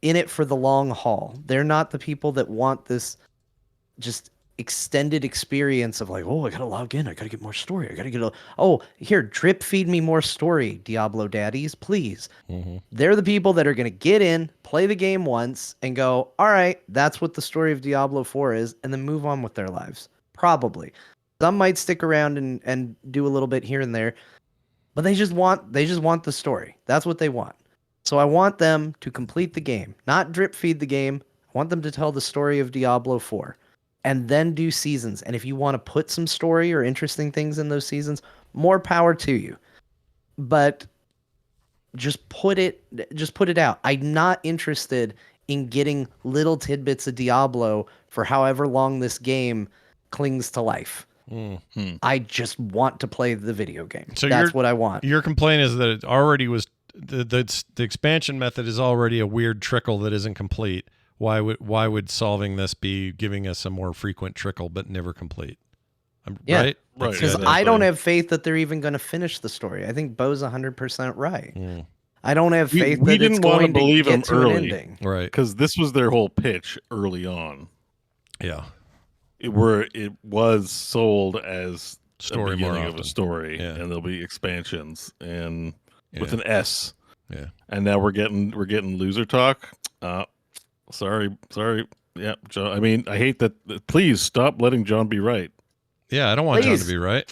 in it for the long haul. They're not the people that want this just extended experience of like, oh, I gotta log in, I gotta get more story, I gotta get oh, here, drip feed me more story, Diablo daddies, please. Mm-hmm. They're the people that are gonna get in, play the game once, and go, all right, that's what the story of Diablo 4 is, and then move on with their lives. Probably. Some might stick around and do a little bit here and there, but they just want the story. That's what they want. So I want them to complete the game, not drip feed the game. I want them to tell the story of Diablo 4 and then do seasons. And if you want to put some story or interesting things in those seasons, more power to you. But just put it out. I'm not interested in getting little tidbits of Diablo for however long this game clings to life. Hmm. I just want to play the video game. So That's what I want. Your complaint is that it already was the expansion method is already a weird trickle that isn't complete. Why would solving this be giving us a more frequent trickle but never complete? Yeah. Right? Right. Because Exactly. I don't have faith that they're even going to finish the story. I think Bo's 100% right. Mm. I don't have faith We that it's didn't want to going to believe them get to an early, ending. Right. because this was their whole pitch early on. Yeah. Where it was sold as Story a more beginning of often. a story, Yeah. and there'll be expansions and with Yeah. an S. Yeah. And now we're getting loser talk. Sorry. Yeah, John. I mean, I hate that. Please stop letting John be right. Yeah, I don't want John to Please. be right.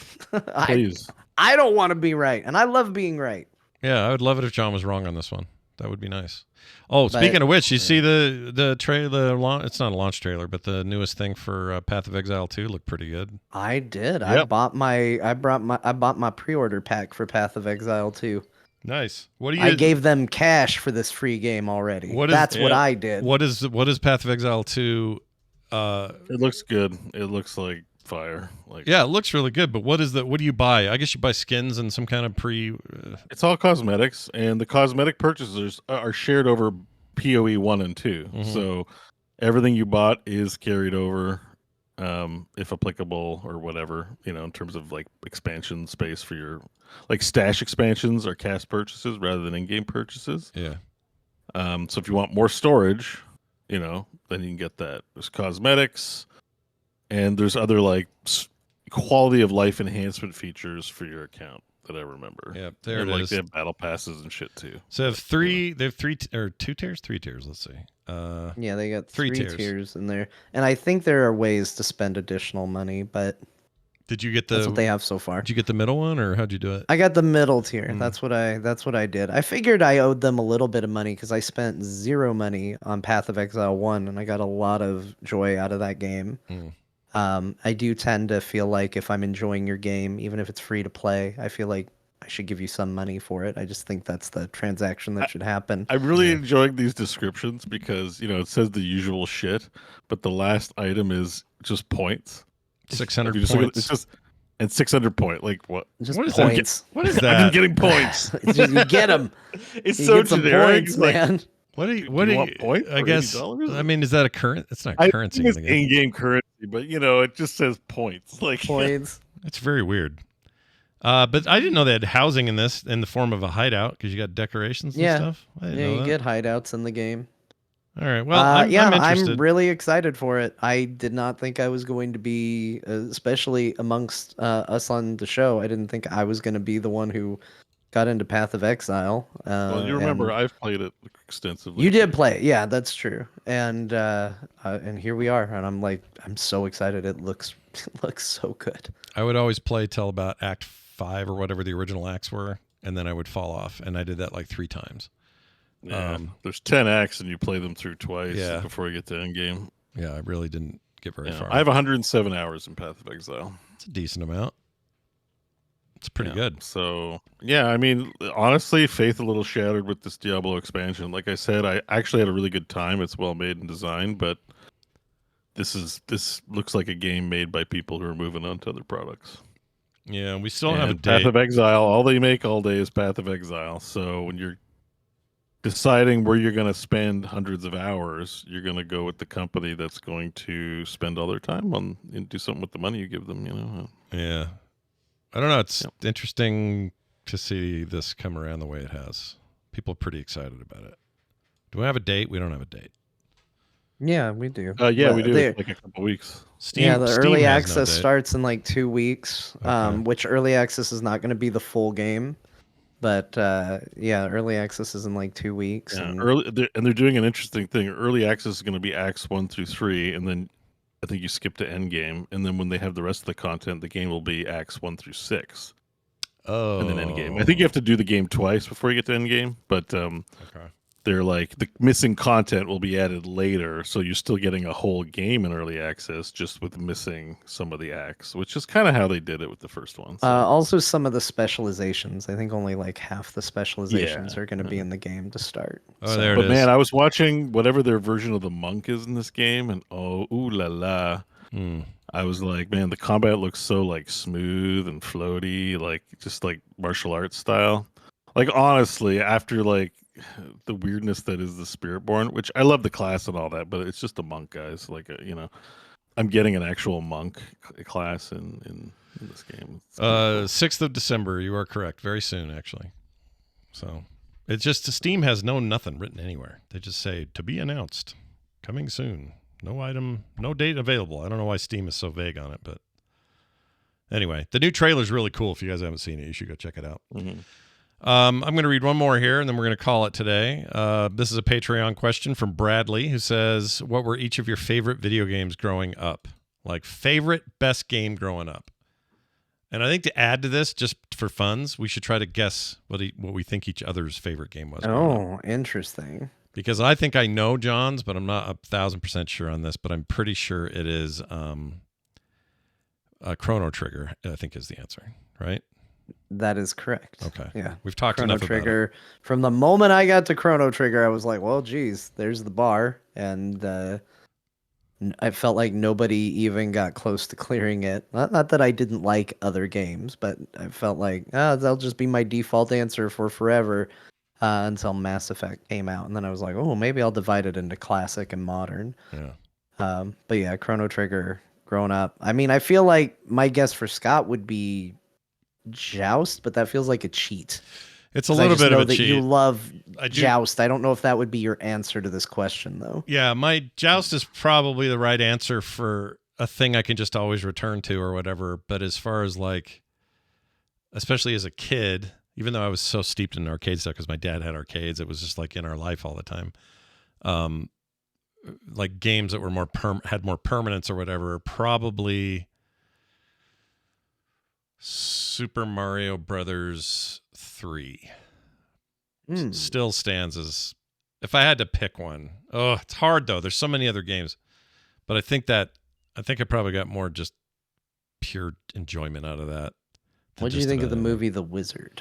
Please. I don't want to be right, and I love being right. Yeah, I would love it if John was wrong on this one. That would be nice. Oh, But- speaking of which, you see the trailer. It's not a launch trailer, but the newest thing for Path of Exile 2 looked pretty good. I did. Yep. I bought my pre-order pack for Path of Exile 2. Nice. What do you? I gave them cash for this free game already. That's what I did. What is Path of Exile 2? It looks good. It looks like fire. Like, Yeah, it looks really good. But what do you buy? I guess you buy skins and some kind of it's all cosmetics, and the cosmetic purchases are shared over PoE 1 and 2. Mhm. So everything you bought is carried over, if applicable or whatever, in terms of like expansion space for your like stash expansions or cast purchases rather than in-game purchases. Yeah. So if you want more storage, then you can get that. There's cosmetics, and there's other like quality of life enhancement features for your account that I remember. Yeah, there And it like is. they have battle passes and shit too. So they have three or two tiers, 3 tiers. Let's see. Yeah, they got Three three tiers. tiers in there, and I think there are ways to spend additional money, but Did you get that's what they have so far. Did you get the middle one, or how'd you do it? I got the middle tier. Mm. That's what I did. I figured I owed them a little bit of money because I spent 0 money on Path of Exile 1, and I got a lot of joy out of that game. Mm. I do tend to feel like if I'm enjoying your game, even if it's free to play, I feel like I should give you some money for it. I just think that's the transaction that should happen. I'm really enjoying these descriptions because it says the usual shit, but the last item is just points. 600 If you just look at- points. it's just and 600 point. Like what? Just what is that? points. What is I've been that? getting points. It's just, you get them. It's You so get some generic. points, like, man. What do you? Do What you do want you? points I for guess. $80? I mean, is that a current? It's not I currency. think it's in the game. in-game currency, but it just says points. Like Points. It's very weird. But I didn't know they had housing in this in the form of a hideout because you got decorations and Yeah. stuff. I didn't Yeah, know you that. get hideouts in the game. All right. Well, I'm interested. really excited for it. I did not think I was going to be, especially amongst us on the show. I didn't think I was going to be the one who got into Path of Exile. Well, you remember and I've played it extensively. you did too. play it. Yeah, that's true. And here we are, and I'm so excited. It looks it looks so good. I would always play till about Act 5 or whatever the original acts were, and then I would fall off, and I did that like 3 times. Yeah, there's 10 acts, and you play them through twice Yeah. before you get to endgame. Yeah, I really didn't get very far. I have 107 hours in Path of Exile. It's a decent amount. It's pretty good. So, yeah, I mean, honestly, faith a little shattered with this Diablo expansion. Like I said, I actually had a really good time. It's well made and designed, but this looks like a game made by people who are moving on to other products. Yeah, we still have a Path date. of Exile, all they make all day is Path of Exile. So when you're deciding where you're going to spend hundreds of hours, you're going to go with the company that's going to spend all their time on and do something with the money you give them, you know. Yeah. I don't know. It's interesting to see this come around the way it has. People are pretty excited about it. Do we have a date? We don't have a date. Yeah, we do. Yeah, But we do. they- Like a couple weeks. yeah, the Steam early has no access date. starts in like 2 weeks. Okay. Which early access is not going to be the full game, but yeah, early access is in like 2 weeks. Yeah, And they're doing an interesting thing. Early access is going to be acts 1 through 3, and then I think you skip to end game, and then when they have the rest of the content, the game will be acts 1 through 6, Oh. and then end game. I think you have to do the game twice before you get to end game, but Okay. they're like the missing content will be added later, so you're still getting a whole game in early access, just with missing some of the acts, which is kind of how they did it with the first one. So. also some of the specializations. I think only like half the specializations Yeah. are going to be in the game to start. Oh, there it But is. man, I was watching whatever their version of the monk is in this game, and oh, ooh la la. I was like, man, the combat looks so like smooth and floaty, like just like martial arts style. Like honestly, after like the weirdness that is the Spiritborn, which I love the class and all that, but it's just a monk, guys. Like I'm getting an actual monk class in this game. It's pretty cool. 6th of December. You are correct. Very soon, actually. So it's just Steam has nothing written anywhere. They just say to be announced, coming soon. No item, no date available. I don't know why Steam is so vague on it, but anyway, the new trailer's really cool. If you guys haven't seen it, you should go check it out. Mm-hmm. I'm going to read one more here, and then we're going to call it today. This is a Patreon question from Bradley, who says, what were each of your favorite video games growing up? Like, favorite, best game growing up? And I think to add to this, just for funs, we should try to guess what we think each other's favorite game was. Oh, interesting. Because I think I know John's, but I'm not 1,000% sure on this, but I'm pretty sure it is Chrono Trigger, I think is the answer, right? That is correct. Okay. Yeah. We've talked Chrono enough Trigger. about it. From the moment I got to Chrono Trigger, I was like, well, geez, there's the bar. And I felt like nobody even got close to clearing it. Not that I didn't like other games, but I felt like, that'll just be my default answer for forever until Mass Effect came out. And then I was like, oh, maybe I'll divide it into classic and modern. Yeah. But yeah, Chrono Trigger growing up. I mean, I feel like my guess for Scott would be Joust, but that feels like a cheat. It's a little bit of a that cheat. You love I do- Joust. I don't know if that would be your answer to this question, though. Yeah, my Joust is probably the right answer for a thing I can just always return to or whatever. But as far as like, especially as a kid, even though I was so steeped in arcade stuff because my dad had arcades, it was just like in our life all the time. Like games that were more had more permanence or whatever, probably Super Mario Brothers 3 still stands as, if I had to pick one. Oh, it's hard though. There's so many other games, but I think I probably got more just pure enjoyment out of that. What did you think of the movie The Wizard?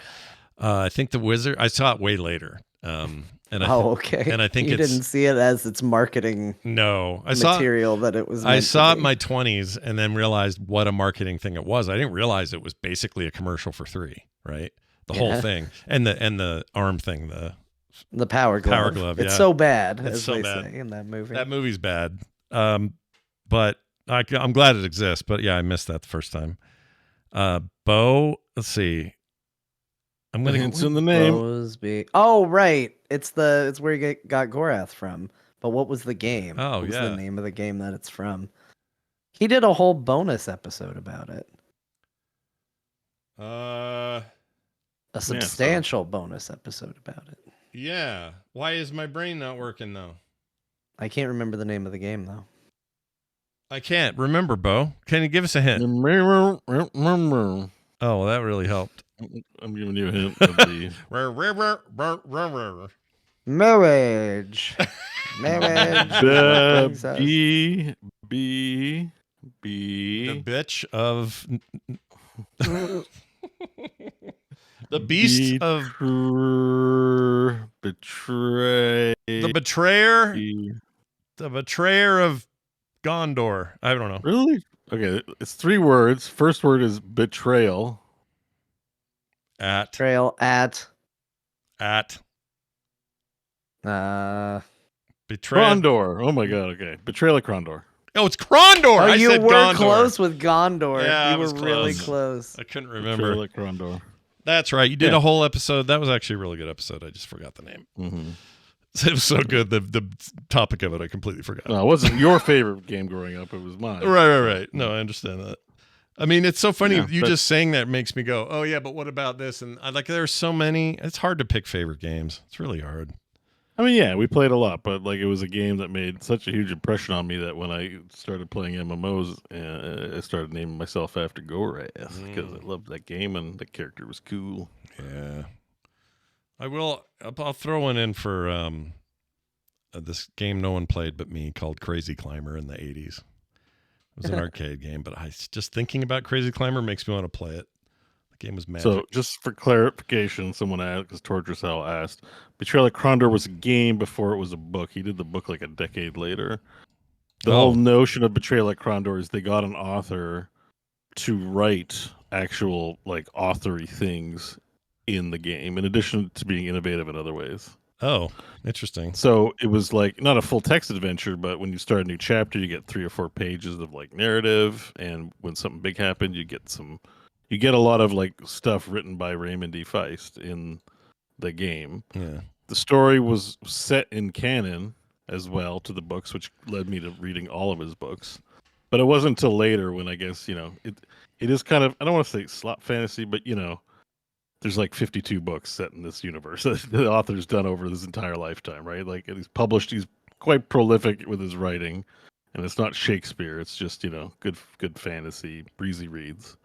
I think The Wizard, I saw it way later. Okay. And I think you didn't see it as its marketing material that it was. I saw it in my 20s and then realized what a marketing thing it was. I didn't realize it was basically a commercial for 3, right? The whole thing and the arm thing, the power glove. Power glove. It's yeah. so bad, It's as so they bad. say in that movie. That movie's bad. But I'm glad it exists. But yeah, I missed that the first time. Bo, let's see. I'm gonna Hints in the name. Bosby. Oh, right. It's where you got Gorath from. But what was the game? Oh, what was yeah. the name of the game that it's from? He did a whole bonus episode about it. a substantial bonus episode about it. Yeah. Why is my brain not working though? I can't remember the name of the game though. I can't remember, Bo. Can you give us a hint? Oh, Oh, well, that really helped. I'm giving you a hint of the Marriage. Marriage. is what brings us- B The bitch of the beast of betray the betrayer. The betrayer of Gondor. I don't know. Really? Okay, it's 3 words. First word is betrayal. At Trail at betrayal. Crondor. Oh my god, okay. Betrayal of Crondor. Oh, it's Crondor. Oh, I you said were Gondor. close with Gondor. Yeah, I you were was really close. close. I couldn't remember. Betrayal of Crondor. That's right. You did a whole episode. That was actually a really good episode. I just forgot the name. Mm-hmm. It was so good. The topic of it, I completely forgot. No, it wasn't your favorite game growing up. It was mine. Right. No, I understand that. I mean, it's so funny. Yeah, you just saying that makes me go, oh, yeah, but what about this? And I like, there's so many. It's hard to pick favorite games. It's really hard. I mean, yeah, we played a lot, but like it was a game that made such a huge impression on me that when I started playing MMOs, I started naming myself after Gorath because I loved that game and the character was cool. Yeah. I'll throw one in for this game no one played but me called Crazy Climber in the 80s. It was an arcade game, but just thinking about Crazy Climber makes me want to play it. The game was magic. So, just for clarification, someone asked, because Torture Cell asked, Betrayal of Crondor was a game before it was a book. He did the book like a decade later. The whole notion of Betrayal of Crondor is they got an author to write actual like authory things in the game, in addition to being innovative in other ways. Oh, interesting. So it was like not a full text adventure, but when you start a new chapter, you get 3 or 4 pages of like narrative, and when something big happened, you get a lot of like stuff written by Raymond D. Feist in the game. Yeah. The story was set in canon as well to the books, which led me to reading all of his books. But it wasn't until later when I guess, it is kind of, I don't want to say slop fantasy, but there's like 52 books set in this universe that the author's done over his entire lifetime, right? Like he's quite prolific with his writing, and it's not Shakespeare. It's just, good fantasy, breezy reads.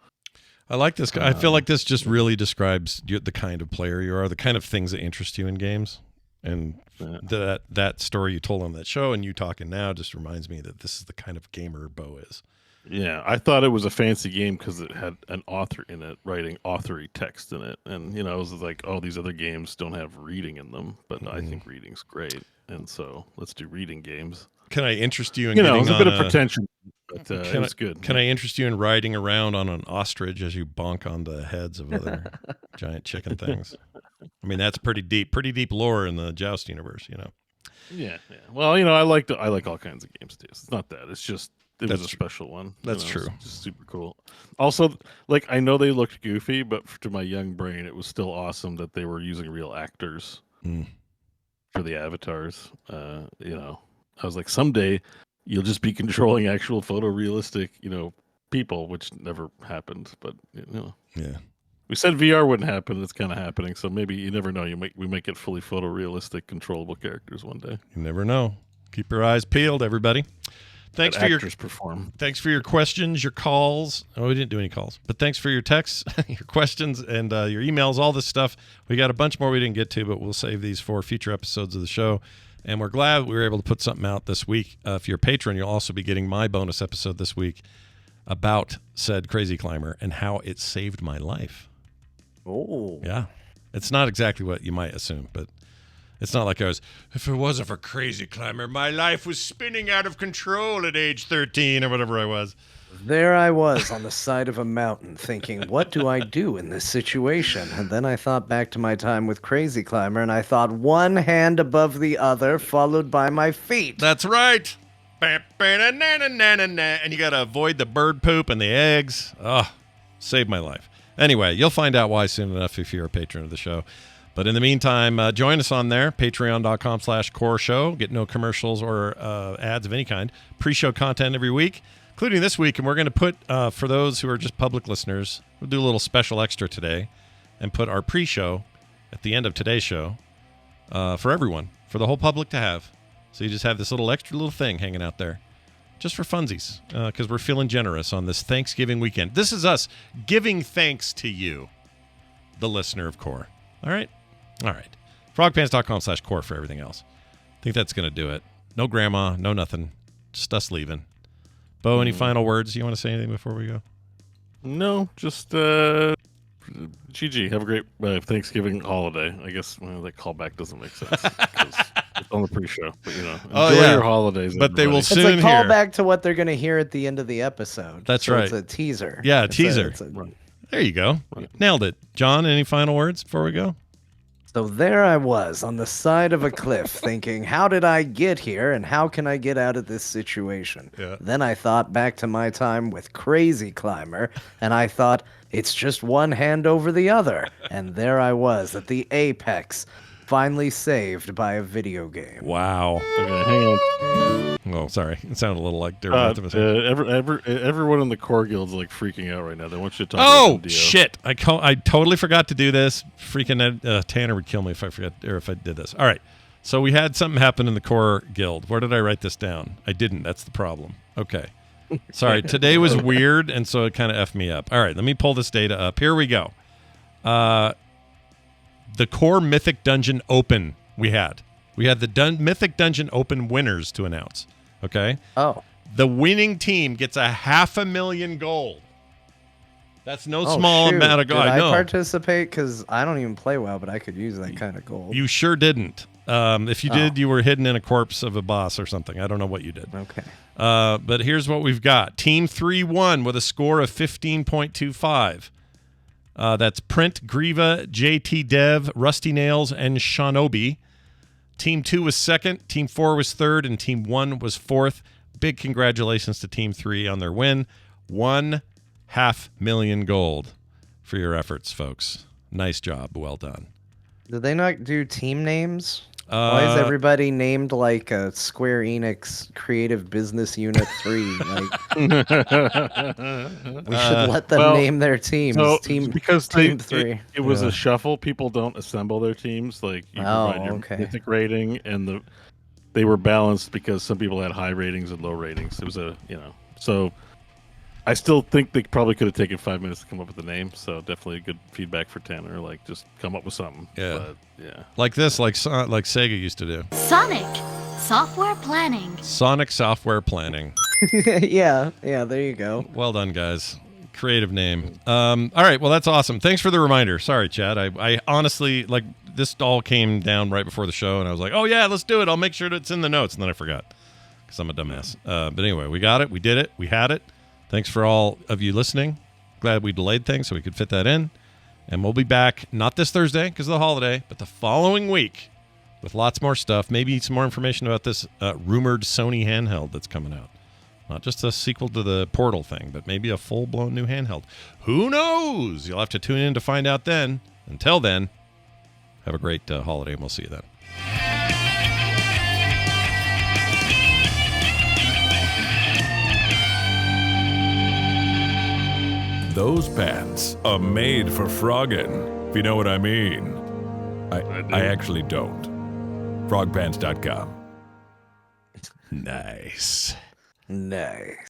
I like this guy. I feel like this just really describes the kind of player you are, the kind of things that interest you in games. And that story you told on that show and you talking now just reminds me that this is the kind of gamer Bo is. Yeah, I thought it was a fancy game because it had an author in it, writing authory text in it. And, I was like, oh, these other games don't have reading in them, but I think reading's great. And so let's do reading games. Can I interest you in it was a bit of pretension, but it was good. Can I interest you in riding around on an ostrich as you bonk on the heads of other giant chicken things? I mean, that's pretty deep lore in the Joust universe, Yeah. Well, I like all kinds of games too. It's not that. It's just it was a special one. That's true. It's just super cool. Also, like I know they looked goofy, but to my young brain, it was still awesome that they were using real actors for the avatars. I was like, someday you'll just be controlling actual photorealistic, people, which never happened. But yeah, we said VR wouldn't happen. It's kind of happening. So maybe you never know. We might get fully photorealistic, controllable characters one day. You never know. Keep your eyes peeled, everybody. Thanks for Thanks for your questions, your calls. Oh, we didn't do any calls, but thanks for your texts, your questions, and your emails. All this stuff. We got a bunch more we didn't get to, but we'll save these for future episodes of the show. And we're glad we were able to put something out this week. If you're a patron, you'll also be getting my bonus episode this week about said Crazy Climber and how it saved my life. Oh. Yeah. It's not exactly what you might assume, but it's not like if it wasn't for Crazy Climber, my life was spinning out of control at age 13 or whatever I was. There I was on the side of a mountain thinking, what do I do in this situation? And then I thought back to my time with Crazy Climber, and I thought one hand above the other, followed by my feet. That's right. And you got to avoid the bird poop and the eggs. Oh, saved my life. Anyway, you'll find out why soon enough if you're a patron of the show. But in the meantime, join us on there, patreon.com/core show. Get no commercials or ads of any kind. Pre-show content every week, including this week. And we're going to put, for those who are just public listeners, we'll do a little special extra today. and put our pre-show at the end of today's show for everyone, for the whole public to have. So you just have this extra little thing hanging out there just for funsies, because we're feeling generous on this Thanksgiving weekend. This is us giving thanks to you, the listener of Core. All right? All right. Frogpants.com/core for everything else. I think that's going to do it. No grandma, no nothing. Just us leaving. Bo, any final words? You want to say anything before we go? No, just GG. Have a great Thanksgiving holiday. I guess that callback doesn't make sense because it's on the pre-show. But enjoy your holidays. But they will It's soon a callback to what they're going to hear at the end of the episode. That's so right. It's a teaser. Yeah, teaser. Right. There you go. Right. Nailed it. John, any final words before we go? So there I was on the side of a cliff thinking, how did I get here and how can I get out of this situation? Yeah. Then I thought back to my time with Crazy Climber and I thought, it's just one hand over the other. And there I was at the apex, finally saved by a video game. Wow. Okay, hang on. Oh, sorry. It sounded a little like Daryl Optimus. Everyone in the core guild's like freaking out right now. They want you to talk. Oh about Dio. shit! I totally forgot to do this. Freaking Tanner would kill me if I forgot or if I did this. All right. So we had something happen in the core guild. Where did I write this down? I didn't. That's the problem. Okay. Sorry. Today was weird, and so it kind of effed me up. All right. Let me pull this data up. Here we go. The core Mythic Dungeon Open we had the Mythic Dungeon Open winners to announce. Okay. Oh. The winning team gets 500,000 gold. That's no small shoot. amount of gold. Did I know. participate? Because I don't even play well, but I could use that kind of gold. You sure didn't. If you did, you were hidden in a corpse of a boss or something. I don't know what you did. Okay. But here's what we've got. Team 3 won with a score of 15.25. That's Print, Grieva, JT Dev, Rusty Nails, and Shinobi. Team 2 was second, Team 4 was third, and Team 1 was fourth. Big congratulations to Team 3 on their win. 500,000 gold for your efforts, folks. Nice job. Well done. Did they not do team names? Why is everybody named like a Square Enix Creative Business Unit 3? Like, we should let them name their teams. Because Team 3. It was a shuffle. People don't assemble their teams. Like you provide your mythic rating, and they were balanced because some people had high ratings and low ratings. It was so. I still think they probably could have taken 5 minutes to come up with the name. So definitely good feedback for Tanner. Like just come up with something. Yeah. But, yeah. Like this, like Sega used to do. Sonic Software Planning. Sonic Software Planning. yeah, there you go. Well done, guys. Creative name. All right, well, that's awesome. Thanks for the reminder. Sorry, Chad. I honestly, like, this all came down right before the show, and I was like, oh, yeah, let's do it. I'll make sure that it's in the notes. And then I forgot because I'm a dumbass. But anyway, we got it. We did it. We had it. Thanks for all of you listening. Glad we delayed things so we could fit that in. And we'll be back, not this Thursday because of the holiday, but the following week with lots more stuff. Maybe some more information about this rumored Sony handheld that's coming out. Not just a sequel to the Portal thing, but maybe a full-blown new handheld. Who knows? You'll have to tune in to find out then. Until then, have a great holiday, and we'll see you then. Those pants are made for frogging, if you know what I mean. I actually don't. Frogpants.com. Nice. Nice.